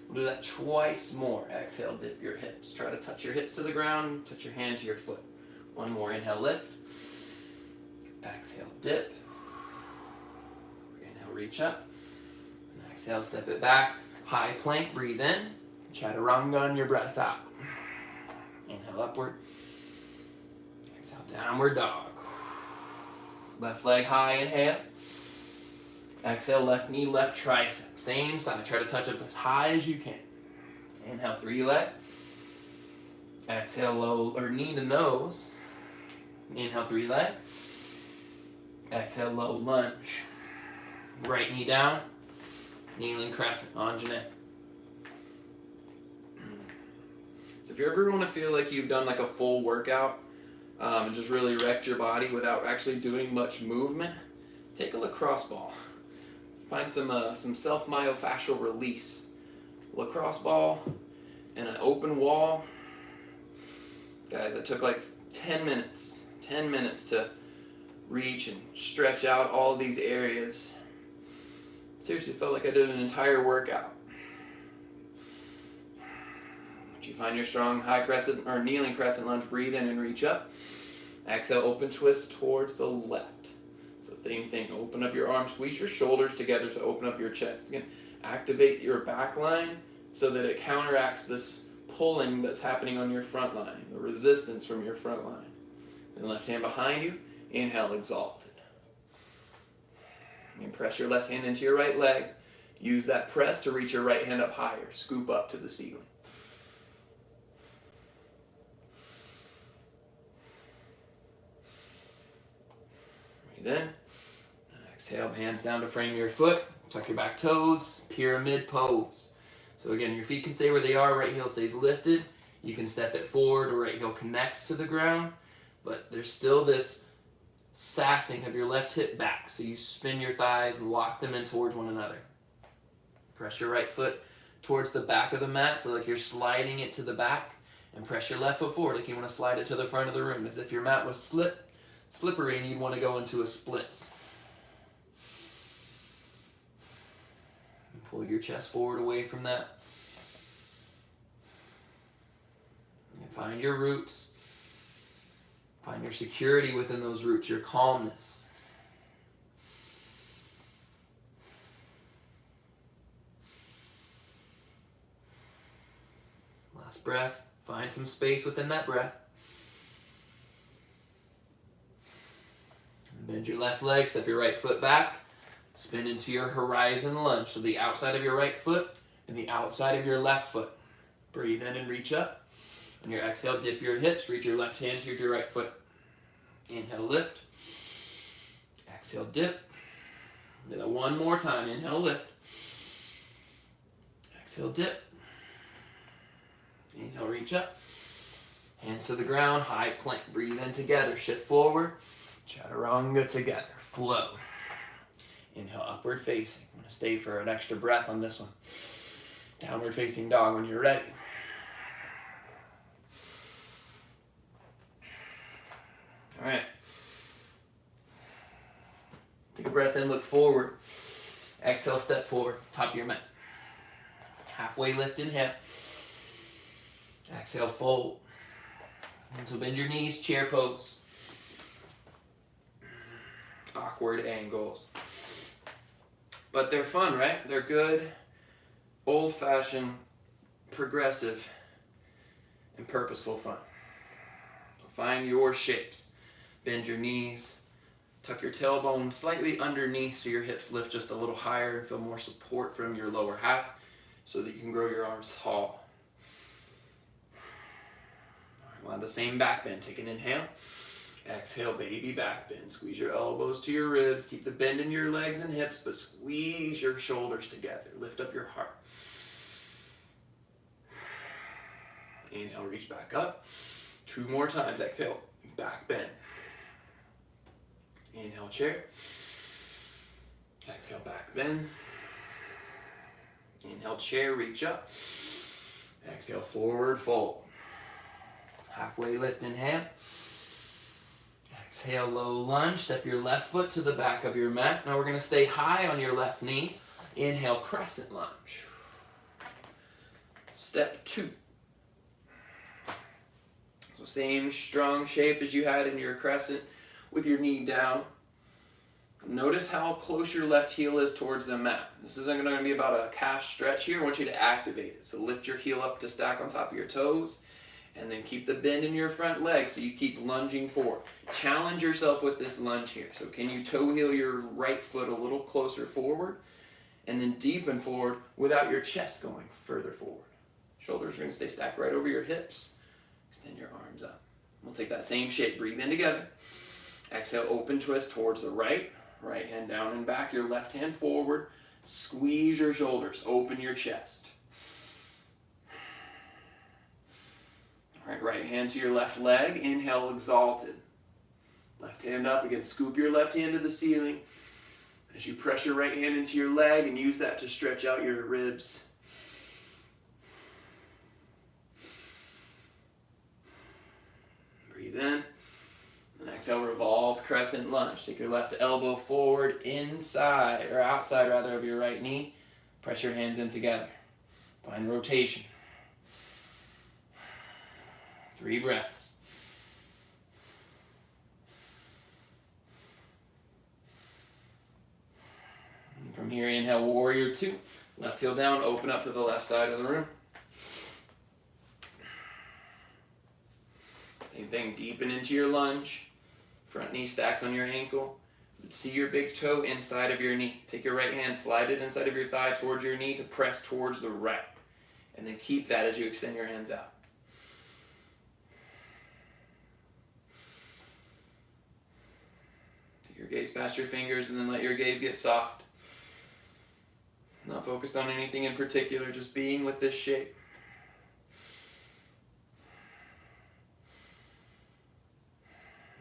We'll do that twice more. Exhale, dip your hips. Try to touch your hips to the ground. Touch your hand to your foot. 1 more. Inhale, lift. Exhale, dip. Inhale, reach up. And exhale, step it back. High plank, breathe in. Chaturanga on your breath out. Inhale, upward. Exhale, downward dog. Left leg high, inhale. Exhale, left knee, left tricep. Same side. Try to touch up as high as you can. Inhale, 3 leg. Exhale, low or knee to nose. Inhale, 3 leg. Exhale, low lunge. Right knee down. Kneeling crescent, Anjane. So if you ever want to feel like you've done like a full workout and just really wrecked your body without actually doing much movement, take a lacrosse ball. Find some self-myofascial release. Lacrosse ball and an open wall. Guys, it took like 10 minutes. 10 minutes to reach and stretch out all of these areas. Seriously, it felt like I did an entire workout. Once you find your strong high crescent or kneeling crescent lunge, breathe in and reach up. Exhale, open twist towards the left. So same thing, open up your arms, squeeze your shoulders together to open up your chest. Again, activate your back line so that it counteracts this pulling that's happening on your front line, the resistance from your front line. And left hand behind you, inhale, exalted. And press your left hand into your right leg. Use that press to reach your right hand up higher. Scoop up to the ceiling. Breathe in. Exhale, hands down to frame your foot. Tuck your back toes, pyramid pose. So again, your feet can stay where they are, right heel stays lifted. You can step it forward or right heel connects to the ground, but there's still this sassing of your left hip back. So you spin your thighs, lock them in towards one another. Press your right foot towards the back of the mat, so like you're sliding it to the back, and press your left foot forward like you want to slide it to the front of the room, as if your mat was slippery and you'd want to go into a splits. And pull your chest forward away from that. And find your roots. Find your security within those roots, your calmness. Last breath. Find some space within that breath. And bend your left leg, step your right foot back. Spin into your horizon lunge. So the outside of your right foot and the outside of your left foot. Breathe in and reach up. On your exhale, dip your hips, reach your left hand to your right foot. Inhale, lift. Exhale, dip. Do that one more time. Inhale, lift. Exhale, dip. Inhale, reach up. Hands to the ground, high plank. Breathe in together, shift forward. Chaturanga together, flow. Inhale, upward facing. I'm going to stay for an extra breath on this one. Downward facing dog when you're ready. All right. Take a breath in, look forward. Exhale, step forward, top of your mat. Halfway lift, inhale. Exhale, fold. So bend your knees, chair pose. Awkward angles. But they're fun, right? They're good, old-fashioned, progressive, and purposeful fun. Find your shapes. Bend your knees. Tuck your tailbone slightly underneath so your hips lift just a little higher and feel more support from your lower half so that you can grow your arms tall. We'll have the same back bend. Take an inhale. Exhale, baby back bend. Squeeze your elbows to your ribs. Keep the bend in your legs and hips, but squeeze your shoulders together. Lift up your heart. Inhale, reach back up. 2 more times. Exhale, back bend. Inhale, chair. Exhale, back bend. Inhale, chair, reach up. Exhale, forward fold. Halfway lift, inhale. Exhale, low lunge. Step your left foot to the back of your mat. Now we're going to stay high on your left knee. Inhale, crescent lunge. Step 2. So same strong shape as you had in your crescent with your knee down. Notice how close your left heel is towards the mat. This isn't going to be about a calf stretch here. I want you to activate it. So lift your heel up to stack on top of your toes. And then keep the bend in your front leg so you keep lunging forward. Challenge yourself with this lunge here. So can you toe heel your right foot a little closer forward? And then deepen forward without your chest going further forward. Shoulders are going to stay stacked right over your hips. Extend your arms up. We'll take that same shape. Breathe in together. Exhale, open twist towards the right. Right hand down and back. Your left hand forward. Squeeze your shoulders. Open your chest. All right hand to your left leg. Inhale, exalted. Left hand up. Again, scoop your left hand to the ceiling as you press your right hand into your leg and use that to stretch out your ribs. Breathe in. And exhale, revolved crescent lunge. Take your left elbow forward inside, or outside rather, of your right knee. Press your hands in together. Find rotation. 3 breaths. And from here, inhale, warrior 2. Left heel down, open up to the left side of the room. Same thing, deepen into your lunge. Front knee stacks on your ankle. See your big toe inside of your knee. Take your right hand, slide it inside of your thigh towards your knee to press towards the right. And then keep that as you extend your hands out. your gaze past your fingers and then let your gaze get soft. Not focused on anything in particular, just being with this shape.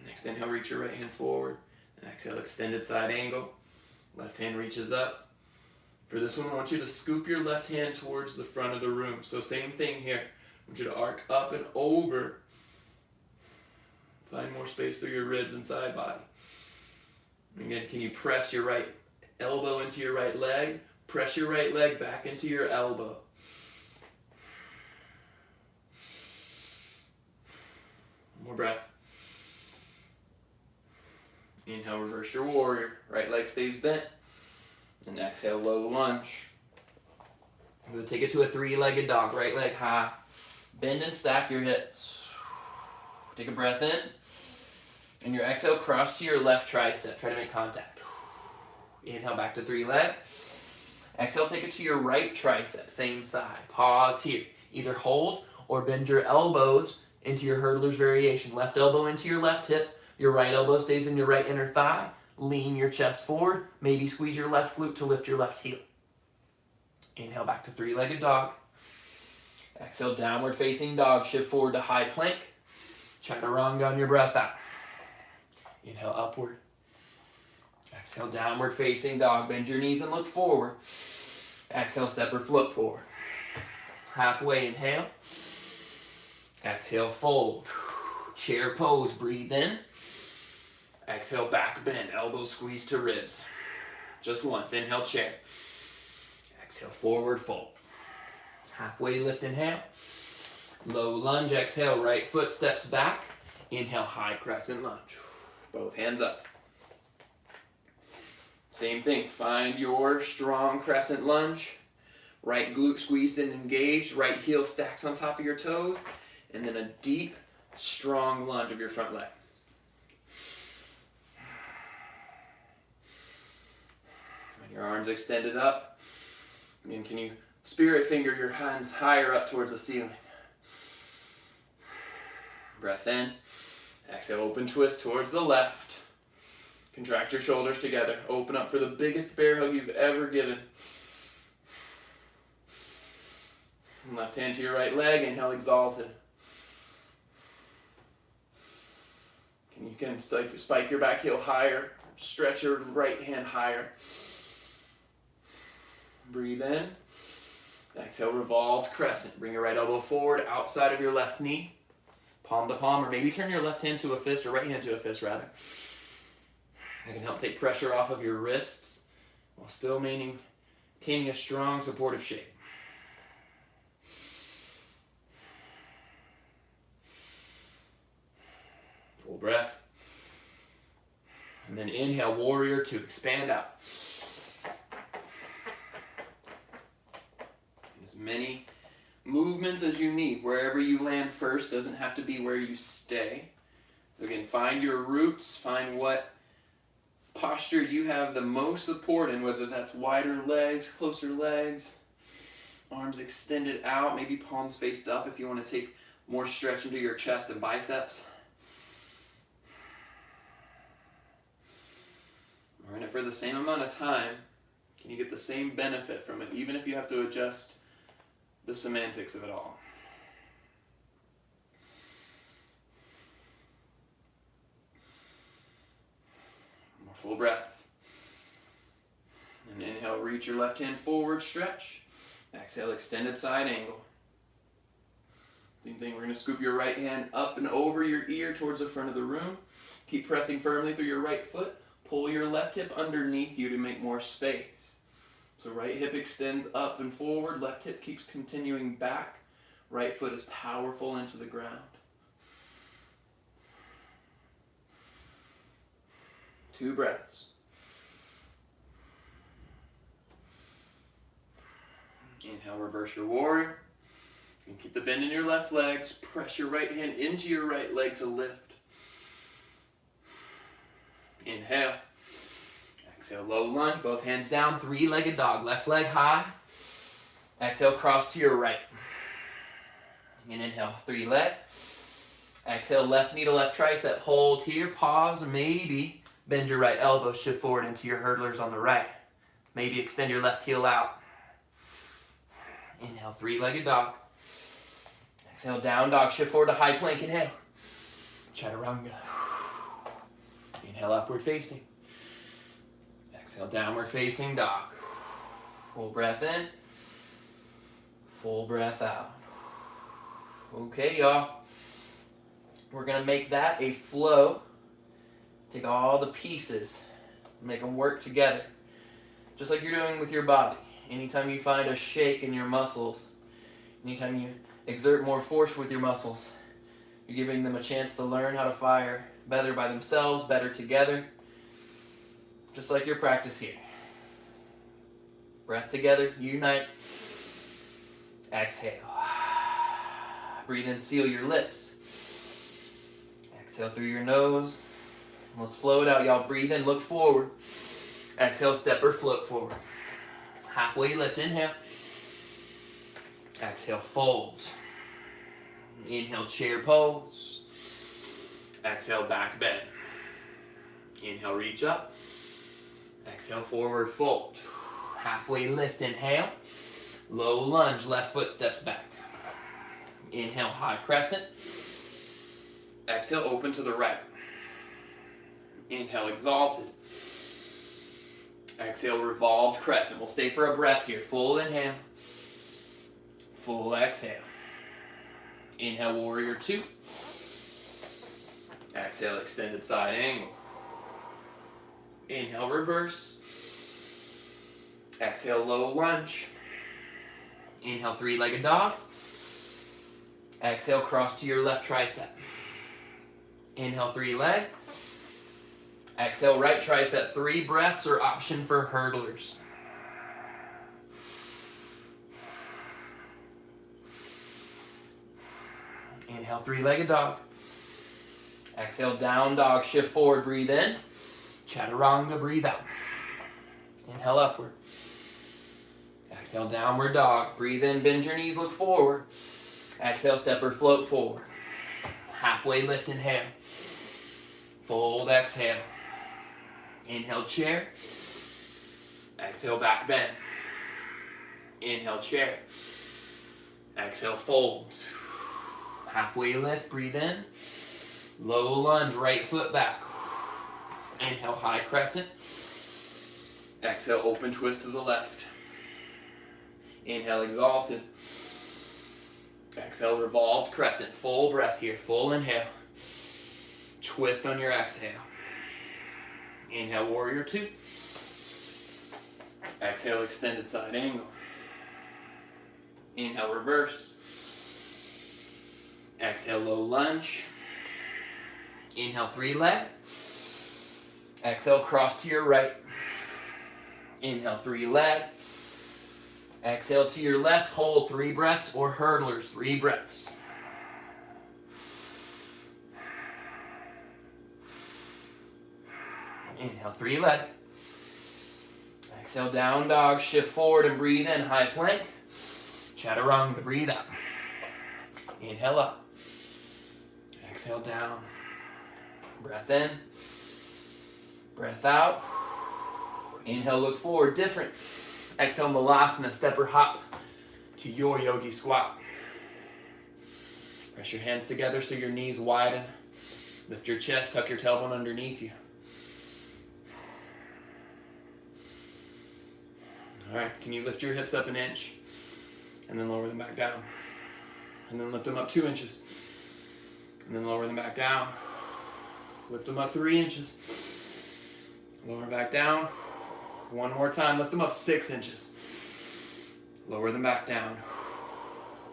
Next inhale, reach your right hand forward. And exhale, extended side angle. Left hand reaches up. For this one, I want you to scoop your left hand towards the front of the room. So same thing here. I want you to arc up and over. Find more space through your ribs and side body. Again, can you press your right elbow into your right leg? Press your right leg back into your elbow. One more breath. Inhale, reverse your warrior. Right leg stays bent. And exhale, low lunge. I'm going to take it to a three-legged dog. Right leg high. Bend and stack your hips. Take a breath in. And your exhale, cross to your left tricep. Try to make contact. Inhale, back to three leg. Exhale, take it to your right tricep, same side. Pause here. Either hold or bend your elbows into your hurdler's variation. Left elbow into your left hip. Your right elbow stays in your right inner thigh. Lean your chest forward. Maybe squeeze your left glute to lift your left heel. Inhale, back to three-legged dog. Exhale, downward facing dog. Shift forward to high plank. Chaturanga on your breath out. Inhale, upward. Exhale, downward facing dog. Bend your knees and look forward. Exhale, step or float forward. Halfway, inhale. Exhale, fold. Chair pose, breathe in. Exhale, back bend, elbows squeeze to ribs. Just once, inhale, chair. Exhale, forward fold. Halfway lift, inhale. Low lunge, exhale, right foot steps back. Inhale, high crescent lunge. Both hands up. Same thing, find your strong crescent lunge. Right glute squeezed and engaged, right heel stacks on top of your toes, and then a deep, strong lunge of your front leg. And your arms extended up. And can you spirit finger your hands higher up towards the ceiling? Breath in. Exhale, open twist towards the left. Contract your shoulders together. Open up for the biggest bear hug you've ever given. And left hand to your right leg. Inhale, exalted. And you can spike your back heel higher. Stretch your right hand higher. Breathe in. Exhale, revolved crescent. Bring your right elbow forward outside of your left knee. Palm to palm, or maybe turn your left hand to a fist, or right hand to a fist rather. That can help take pressure off of your wrists while still maintaining a strong supportive shape. Full breath. And then inhale, warrior two. Expand out. As many movements as you need. Wherever you land first doesn't have to be where you stay. So again, find your roots. Find what posture you have the most support in, whether that's wider legs, closer legs, arms extended out, maybe palms faced up if you want to take more stretch into your chest and biceps. We're in it for the same amount of time. Can you get the same benefit from it, even if you have to adjust the semantics of it all? More full breath. And inhale, reach your left hand forward, stretch. Exhale, extended side angle. Same thing, we're going to scoop your right hand up and over your ear towards the front of the room. Keep pressing firmly through your right foot. Pull your left hip underneath you to make more space. So right hip extends up and forward, left hip keeps continuing back. Right foot is powerful into the ground. 2 breaths. Inhale, reverse your warrior. And keep the bend in your left legs. Press your right hand into your right leg to lift. Inhale. Exhale, low lunge, both hands down, 3-legged dog. Left leg high. Exhale, cross to your right. And inhale, 3 leg. Exhale, left knee to left tricep. Hold here, pause, maybe Bend your right elbow, shift forward into your hurdlers on the right. Maybe extend your left heel out. Inhale, three-legged dog. Exhale, down dog, shift forward to high plank, inhale. Chaturanga. Inhale, upward facing. Exhale, downward facing dog. Full breath in. Full breath out. Okay, y'all. We're going to make that a flow. Take all the pieces, make them work together. Just like you're doing with your body. Anytime you find a shake in your muscles, anytime you exert more force with your muscles, you're giving them a chance to learn how to fire better by themselves, better together. Just like your practice here. Breath together, unite. Exhale. Breathe in, seal your lips. Exhale through your nose. Let's flow it out, y'all. Breathe in, look forward. Exhale, step or float forward. Halfway lift, inhale. Exhale, fold. Inhale, chair pose. Exhale, back bend. Inhale, reach up. Exhale, forward fold. Halfway lift, inhale. Low lunge, left foot steps back. Inhale, high crescent. Exhale, open to the right. Inhale, exalted. Exhale, revolved crescent. We'll stay for a breath here. Full inhale. Full exhale. Inhale, warrior two. Exhale, extended side angle. Inhale, reverse. Exhale, low lunge. Inhale, three-legged dog. Exhale, cross to your left tricep. Inhale, three leg. Exhale, right tricep. 3 breaths or option for hurdlers. Inhale, three-legged dog. Exhale, down dog. Shift forward, breathe in. Chaturanga, breathe out. Inhale, upward. Exhale, downward dog. Breathe in, bend your knees, look forward. Exhale, step or float forward. Halfway lift, inhale. Fold, exhale. Inhale, chair. Exhale, back bend. Inhale, chair. Exhale, fold. Halfway lift, breathe in. Low lunge, right foot back. Inhale, high crescent. Exhale, open twist to the left. Inhale, exalted. Exhale, revolved crescent. Full breath here, full inhale. Twist on your exhale. Inhale, warrior two. Exhale, extended side angle. Inhale, reverse. Exhale, low lunge. Inhale, three leg. Exhale, cross to your right. Inhale, three leg. Exhale to your left, hold 3 breaths or hurdlers, 3 breaths. Inhale, 3 leg. Exhale, down dog, shift forward and breathe in, high plank. Chaturanga, breathe out. Inhale up. Exhale down. Breath in. Breath out. Inhale, look forward, different. Exhale, Malasana, step or hop to your yogi squat. Press your hands together so your knees widen. Lift your chest, tuck your tailbone underneath you. All right, can you lift your hips up an inch and then lower them back down? And then lift them up 2 inches and then lower them back down. Lift them up 3 inches. Lower back down. One more time, lift them up 6 inches. Lower them back down.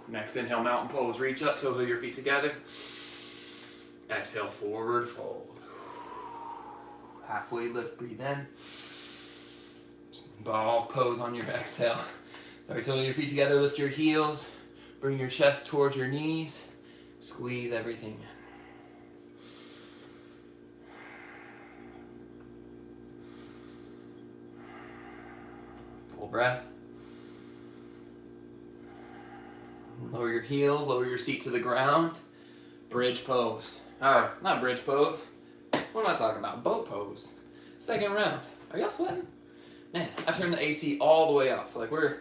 Next inhale, mountain pose. Reach up, toe your feet together. Exhale, forward fold. Halfway lift, breathe in. Ball pose on your exhale. Sorry, toe your feet together, lift your heels. Bring your chest towards your knees. Squeeze everything in. Full breath. Lower your heels, lower your seat to the ground. Bridge pose. Not bridge pose. What am I talking about? Boat pose. Second round. Are y'all sweating? Man, I turned the AC all the way off. Like we're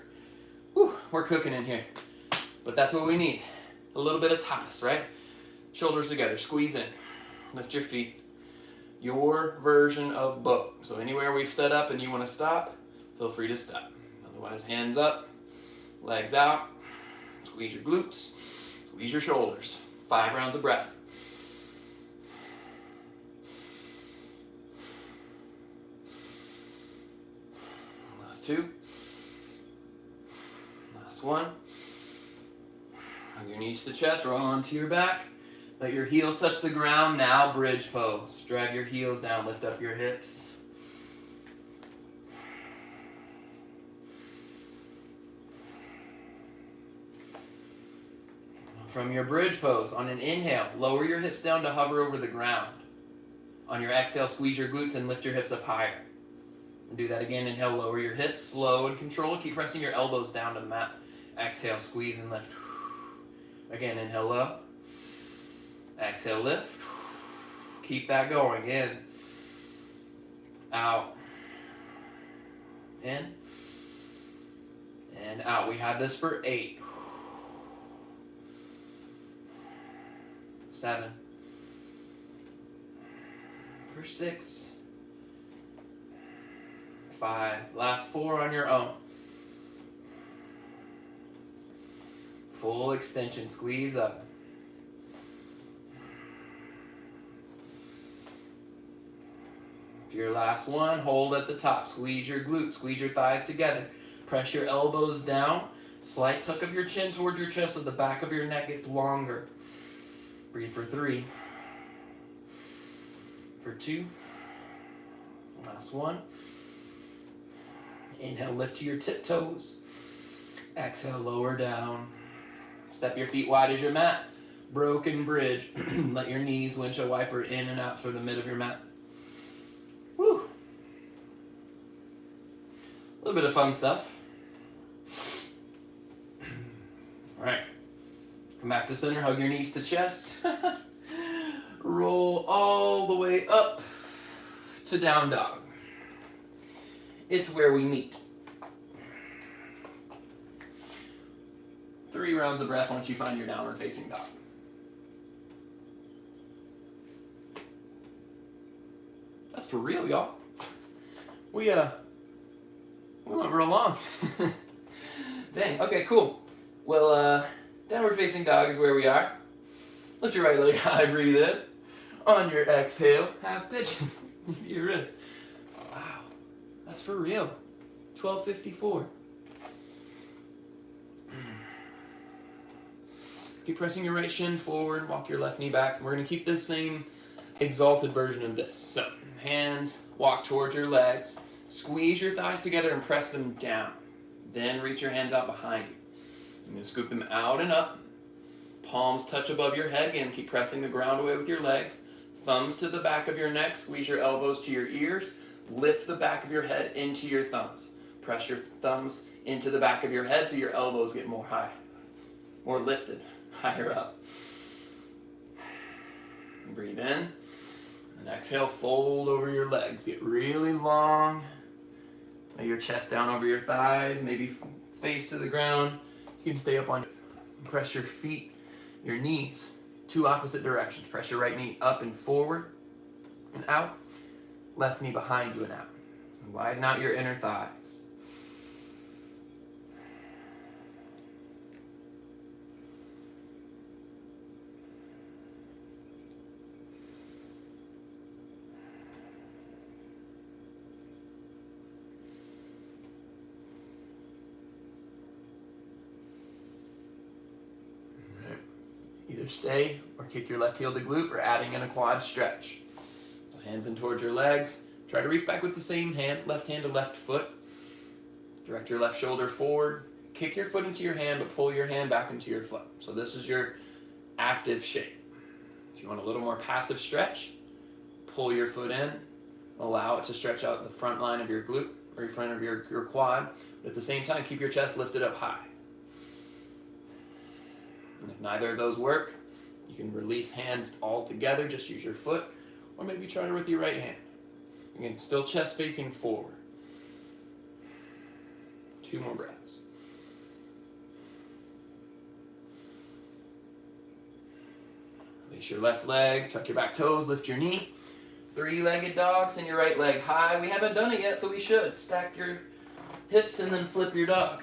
cooking in here. But that's what we need. A little bit of toss, right? Shoulders together, squeeze in. Lift your feet. Your version of boat. So anywhere we've set up and you want to stop, feel free to stop. Otherwise, hands up, legs out, squeeze your glutes, squeeze your shoulders. 5 rounds of breath. Last 2. Last 1. Hug your knees to chest, roll onto your back. Let your heels touch the ground. Now bridge pose. Drag your heels down, lift up your hips. From your bridge pose, on an inhale, lower your hips down to hover over the ground. On your exhale, squeeze your glutes and lift your hips up higher. And do that again. Inhale, lower your hips, slow and control. Keep pressing your elbows down to the mat. Exhale, squeeze and lift. Again, inhale low. Exhale, lift. Keep that going. In. Out. In. And out. We have this for 8. 7. For 6. 5. Last 4 on your own. Full extension. Squeeze up. For your last one, hold at the top. Squeeze your glutes. Squeeze your thighs together. Press your elbows down. Slight tuck of your chin toward your chest so the back of your neck gets longer. Breathe for 3. For 2. Last 1. Inhale, lift to your tiptoes. Exhale, lower down. Step your feet wide as your mat. Broken bridge. Let your knees windshield wiper in and out toward the mid of your mat. Woo. A little bit of fun stuff. All right. Come back to center, hug your knees to chest. Roll all the way up to down dog. It's where we meet. 3 rounds of breath once you find your downward facing dog. That's for real, y'all. We went real long. Dang, okay, cool. Well, downward facing dog is where we are. Lift your right leg high, breathe in. On your exhale, half pigeon. Your wrist. Wow, that's for real. 12:54. Keep pressing your right shin forward, walk your left knee back. We're gonna keep this same exalted version of this. So, hands walk towards your legs. Squeeze your thighs together and press them down. Then reach your hands out behind you. I'm gonna scoop them out and up. Palms touch above your head. Again, keep pressing the ground away with your legs. Thumbs to the back of your neck. Squeeze your elbows to your ears. Lift the back of your head into your thumbs. Press your thumbs into the back of your head so your elbows get more high, more lifted, higher up. Breathe in. And exhale, fold over your legs. Get really long. Lay your chest down over your thighs, maybe face to the ground. You can stay up on it. Press your feet, your knees, 2 opposite directions. Press your right knee up and forward and out. Left knee behind you and out. And widen out your inner thighs. Either stay or kick your left heel to glute or adding in a quad stretch. Hands in towards your legs. Try to reach back with the same hand, left hand to left foot. Direct your left shoulder forward. Kick your foot into your hand, but pull your hand back into your foot. So this is your active shape. If you want a little more passive stretch, pull your foot in. Allow it to stretch out the front line of your glute or in front of your quad. But at the same time, keep your chest lifted up high. And if neither of those work, you can release hands all together, just use your foot, or maybe try it with your right hand. Again, still chest facing forward. 2 more breaths. Release your left leg, tuck your back toes, lift your knee. 3-legged dog, send your right leg high. We haven't done it yet, so we should. Stack your hips and then flip your dog.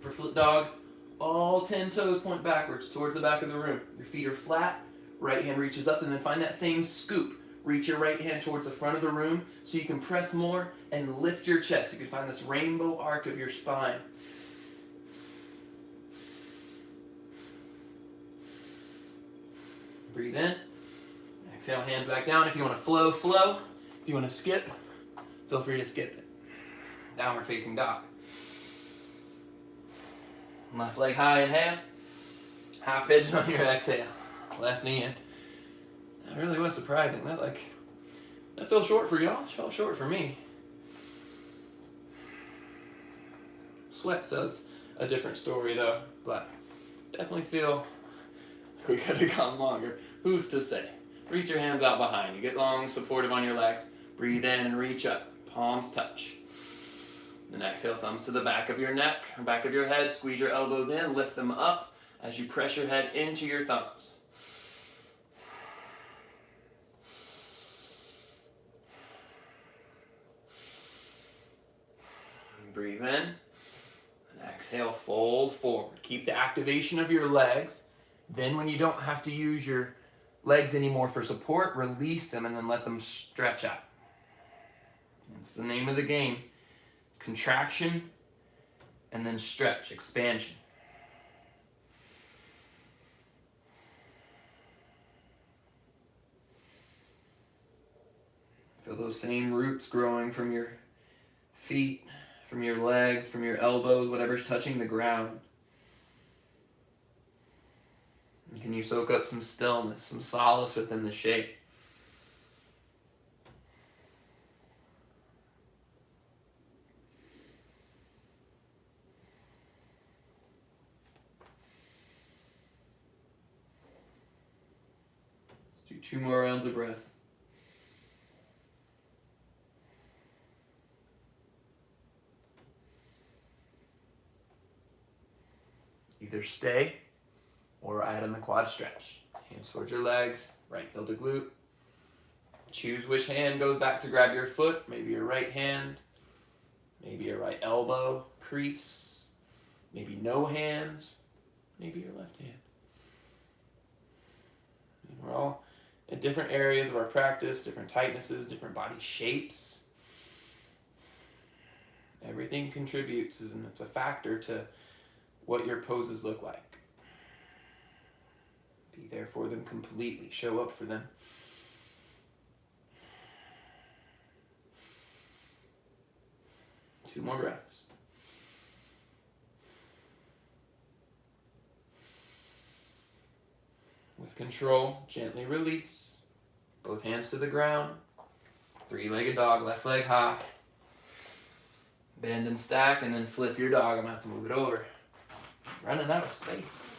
For flip dog, all 10 toes point backwards towards the back of the room. Your feet are flat, right hand reaches up, and then find that same scoop. Reach your right hand towards the front of the room so you can press more and lift your chest. You can find this rainbow arc of your spine. Breathe in. Exhale, hands back down. If you want to flow, flow. If you want to skip, feel free to skip it. Downward facing dog. Left leg high, inhale. Half pigeon on your exhale. Left knee in. That really was surprising. That felt short for y'all. It felt short for me. Sweat says a different story though, but definitely feel we could have gone longer. Who's to say? Reach your hands out behind you. Get long, supportive on your legs. Breathe in and reach up. Palms touch. Then exhale, thumbs to the back of your neck, back of your head. Squeeze your elbows in, lift them up as you press your head into your thumbs. Breathe in, and exhale, fold forward. Keep the activation of your legs. Then when you don't have to use your legs anymore for support, release them and then let them stretch out. It's the name of the game. Contraction and then stretch, expansion. Feel those same roots growing from your feet, from your legs, from your elbows, whatever's touching the ground. And can you soak up some stillness, some solace within the shape? Let's do 2 more rounds of breath. Either stay or add in the quad stretch. Hands towards your legs, right heel to glute. Choose which hand goes back to grab your foot, maybe your right hand, maybe your right elbow crease, maybe no hands, maybe your left hand. And we're all at different areas of our practice, different tightnesses, different body shapes. Everything contributes, and it's a factor to what your poses look like. Be there for them completely. Show up for them. Two more breaths. With control, gently release. Both hands to the ground. 3-legged dog, left leg high. Bend and stack, and then flip your dog. I'm going to have to move it over. Running out of space.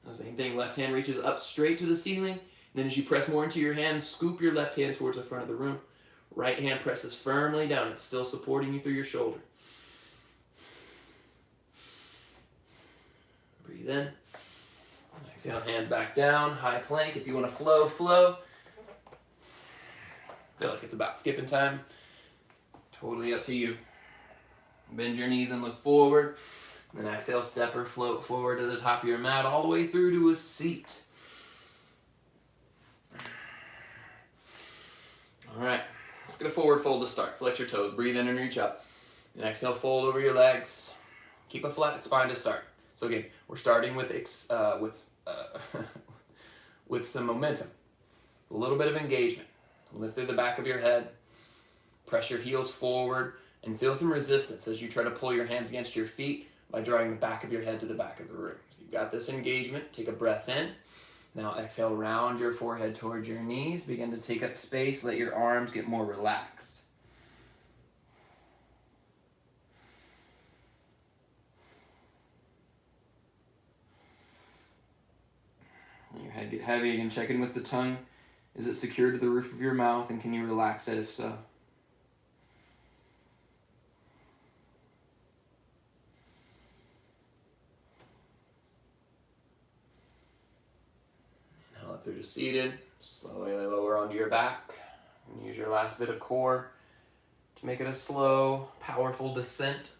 The same thing, left hand reaches up straight to the ceiling. Then as you press more into your hands, scoop your left hand towards the front of the room. Right hand presses firmly down. It's still supporting you through your shoulder. Breathe in. Exhale, hands back down. High plank. If you want to flow, flow. Feel like it's about skipping time. Totally up to you. Bend your knees and look forward. Then exhale, step or float forward to the top of your mat, all the way through to a seat. All right, let's get a forward fold to start. Flex your toes, breathe in and reach up. And exhale, fold over your legs. Keep a flat spine to start. So again, we're starting with with some momentum. A little bit of engagement. Lift through the back of your head. Press your heels forward and feel some resistance as you try to pull your hands against your feet by drawing the back of your head to the back of the room. You've got this engagement. Take a breath in. Now exhale, round your forehead towards your knees. Begin to take up space. Let your arms get more relaxed. Let your head get heavy. Again, check in with the tongue Is it secured to the roof of your mouth, and can you relax it if so? Inhale through to seated. Slowly lower onto your back. And use your last bit of core to make it a slow, powerful descent.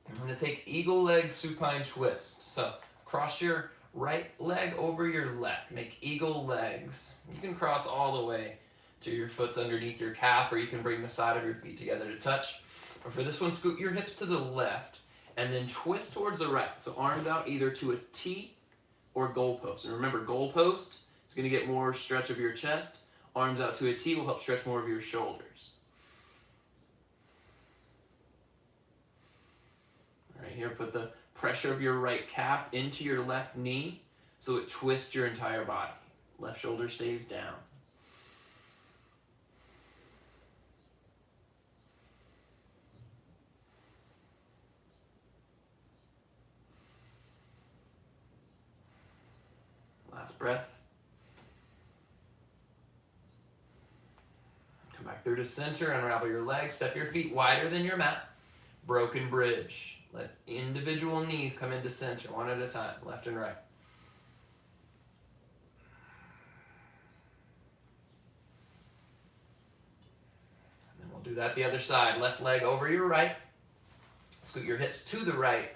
I'm going to take eagle leg supine twist. So cross your right leg over your left. Make eagle legs. You can cross all the way to your foot's underneath your calf, or you can bring the side of your feet together to touch. Or for this one, scoot your hips to the left and then twist towards the right. So arms out either to a T or goalpost. And remember, goalpost is going to get more stretch of your chest. Arms out to a T will help stretch more of your shoulders. All right, here, put the pressure of your right calf into your left knee so it twists your entire body. Left shoulder stays down. Last breath. Come back through to center, unravel your legs, step your feet wider than your mat. Broken bridge. Let individual knees come into center, one at a time, left and right. And then we'll do that the other side. Left leg over your right. Scoot your hips to the right,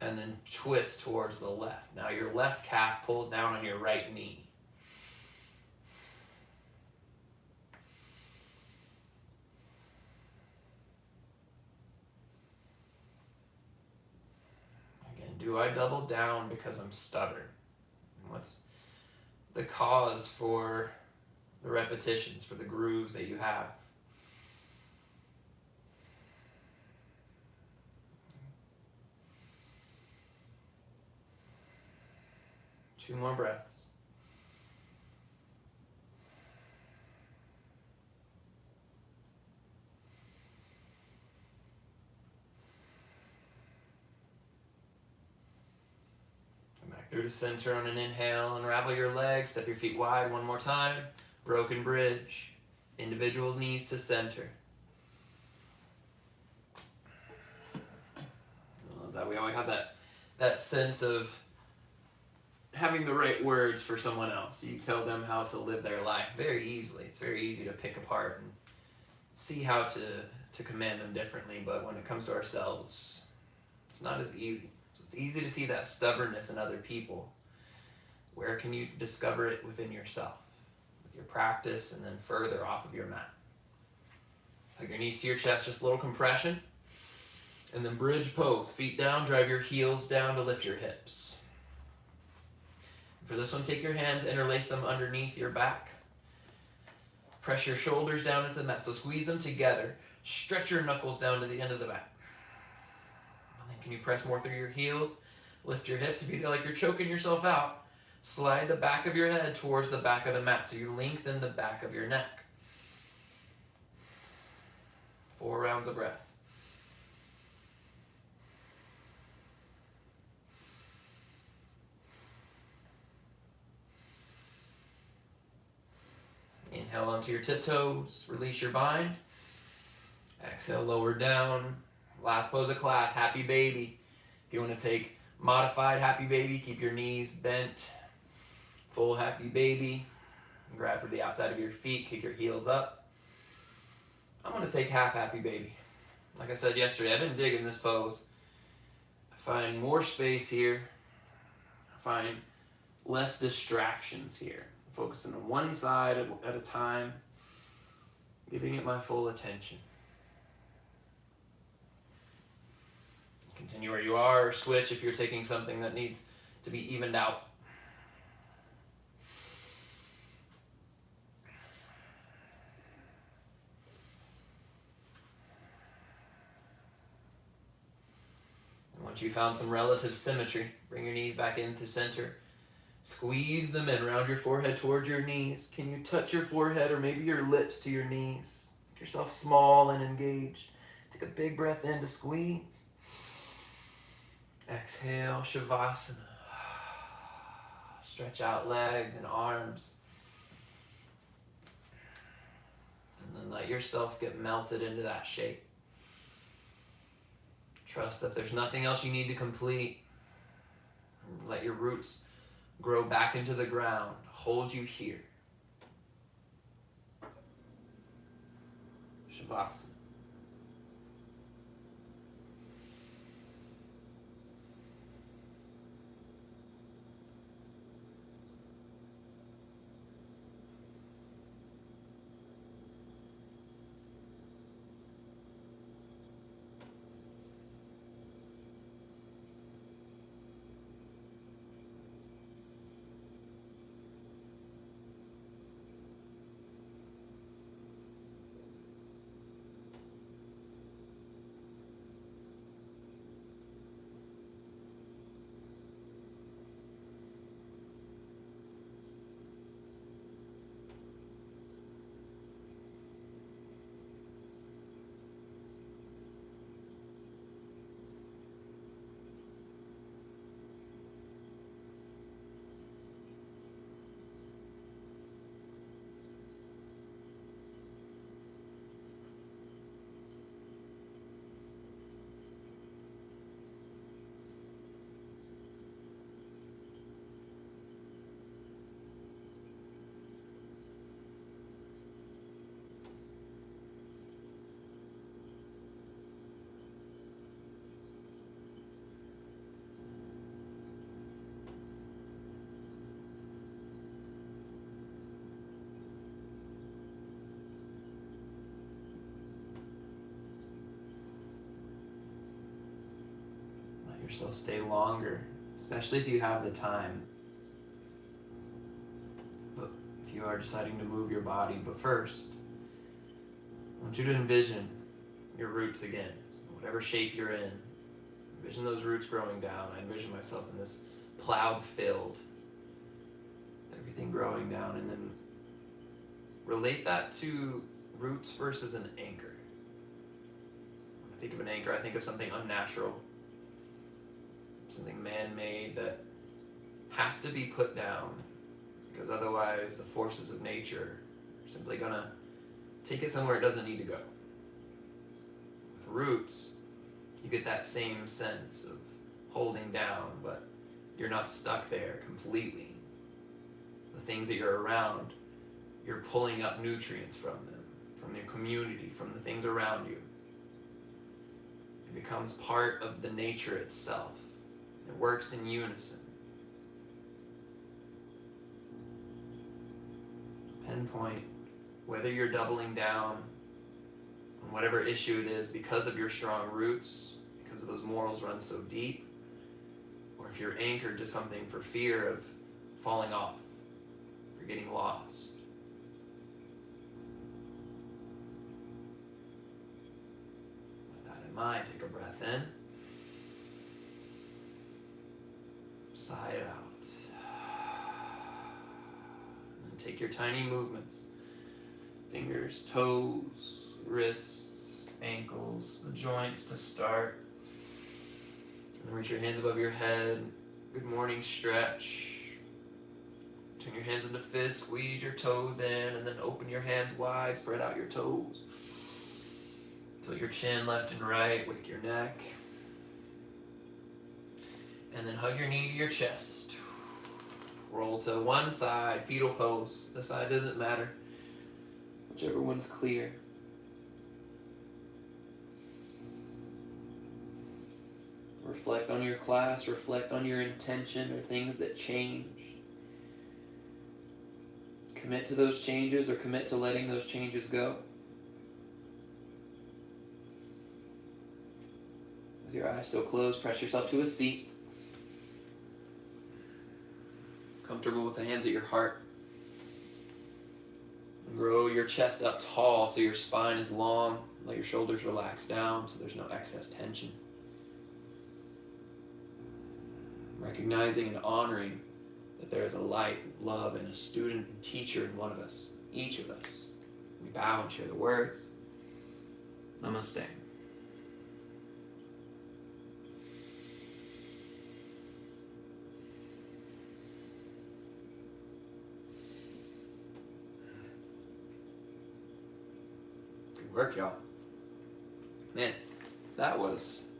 and then twist towards the left. Now your left calf pulls down on your right knee. Do I double down because I'm stubborn? What's the cause for the repetitions, for the grooves that you have? Two more breaths. Through to center on an inhale, unravel your legs, step your feet wide one more time. Broken bridge. Individual knees to center. I love that. We always have that sense of having the right words for someone else. You tell them how to live their life very easily. It's very easy to pick apart and see how to command them differently, but when it comes to ourselves, it's not as easy. It's easy to see that stubbornness in other people. Where can you discover it within yourself? With your practice and then further off of your mat. Hug your knees to your chest, just a little compression. And then bridge pose. Feet down, drive your heels down to lift your hips. For this one, take your hands, interlace them underneath your back. Press your shoulders down into the mat, so squeeze them together. Stretch your knuckles down to the end of the mat. Can you press more through your heels? Lift your hips. If you feel like you're choking yourself out, slide the back of your head towards the back of the mat so you lengthen the back of your neck. 4 rounds of breath. Inhale onto your tiptoes. Release your bind. Exhale, lower down. Last pose of class, happy baby. If you want to take modified happy baby, keep your knees bent. Full happy baby. Grab for the outside of your feet, kick your heels up. I'm going to take half happy baby. Like I said yesterday, I've been digging this pose. I find more space here. I find less distractions here. Focusing on one side at a time, giving it my full attention. Continue where you are, or switch if you're taking something that needs to be evened out. And once you found some relative symmetry, bring your knees back into center. Squeeze them in, round your forehead towards your knees. Can you touch your forehead or maybe your lips to your knees? Make yourself small and engaged. Take a big breath in to squeeze. Exhale, Shavasana. Stretch out legs and arms. and let yourself get melted into that shape. Trust that there's nothing else you need to complete. Let your roots grow back into the ground, hold you here. Shavasana. Yourself stay longer, especially if you have the time. But if you are deciding to move your body, but first, I want you to envision your roots again, whatever shape you're in. Envision those roots growing down. I envision myself in this cloud filled, everything growing down, and then relate that to roots versus an anchor. When I think of an anchor, I think of something unnatural, something man-made that has to be put down, because otherwise the forces of nature are simply gonna take it somewhere it doesn't need to go. With roots, you get that same sense of holding down, but you're not stuck there completely. The things that you're around, you're pulling up nutrients from them, from your community, from the things around you. It becomes part of the nature itself. It works in unison. Pinpoint whether you're doubling down on whatever issue it is because of your strong roots, because of those morals run so deep, or if you're anchored to something for fear of falling off, for getting lost. With that in mind, take a breath in. Sigh it out. And take your tiny movements. Fingers, toes, wrists, ankles, the joints to start. And reach your hands above your head. Good morning stretch. Turn your hands into fists, squeeze your toes in, and then open your hands wide, spread out your toes. Tilt your chin left and right, wake your neck. And then hug your knee to your chest. Roll to one side, fetal pose. The side doesn't matter. Whichever one's clear. Reflect on your class, reflect on your intention or things that change. Commit to those changes or commit to letting those changes go. With your eyes still closed, press yourself to a seat. Comfortable with the hands at your heart. And grow your chest up tall so your spine is long. Let your shoulders relax down so there's no excess tension. Recognizing and honoring that there is a light, love, and a student and teacher in one of us, each of us. We bow and share the words. Namaste. work, y'all. Man, that was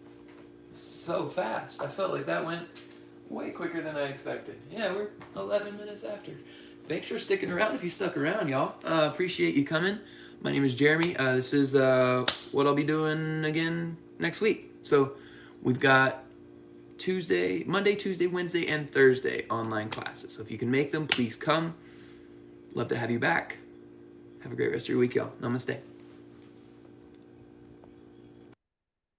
so fast. I felt like that went way quicker than I expected. Yeah, we're 11 minutes after. Thanks for sticking around if you stuck around, y'all. Appreciate you coming. My name is Jeremy. This is what I'll be doing again next week. So we've got Monday, Tuesday, Wednesday, and Thursday online classes. So if you can make them, please come. Love to have you back. Have a great rest of your week, y'all. Namaste.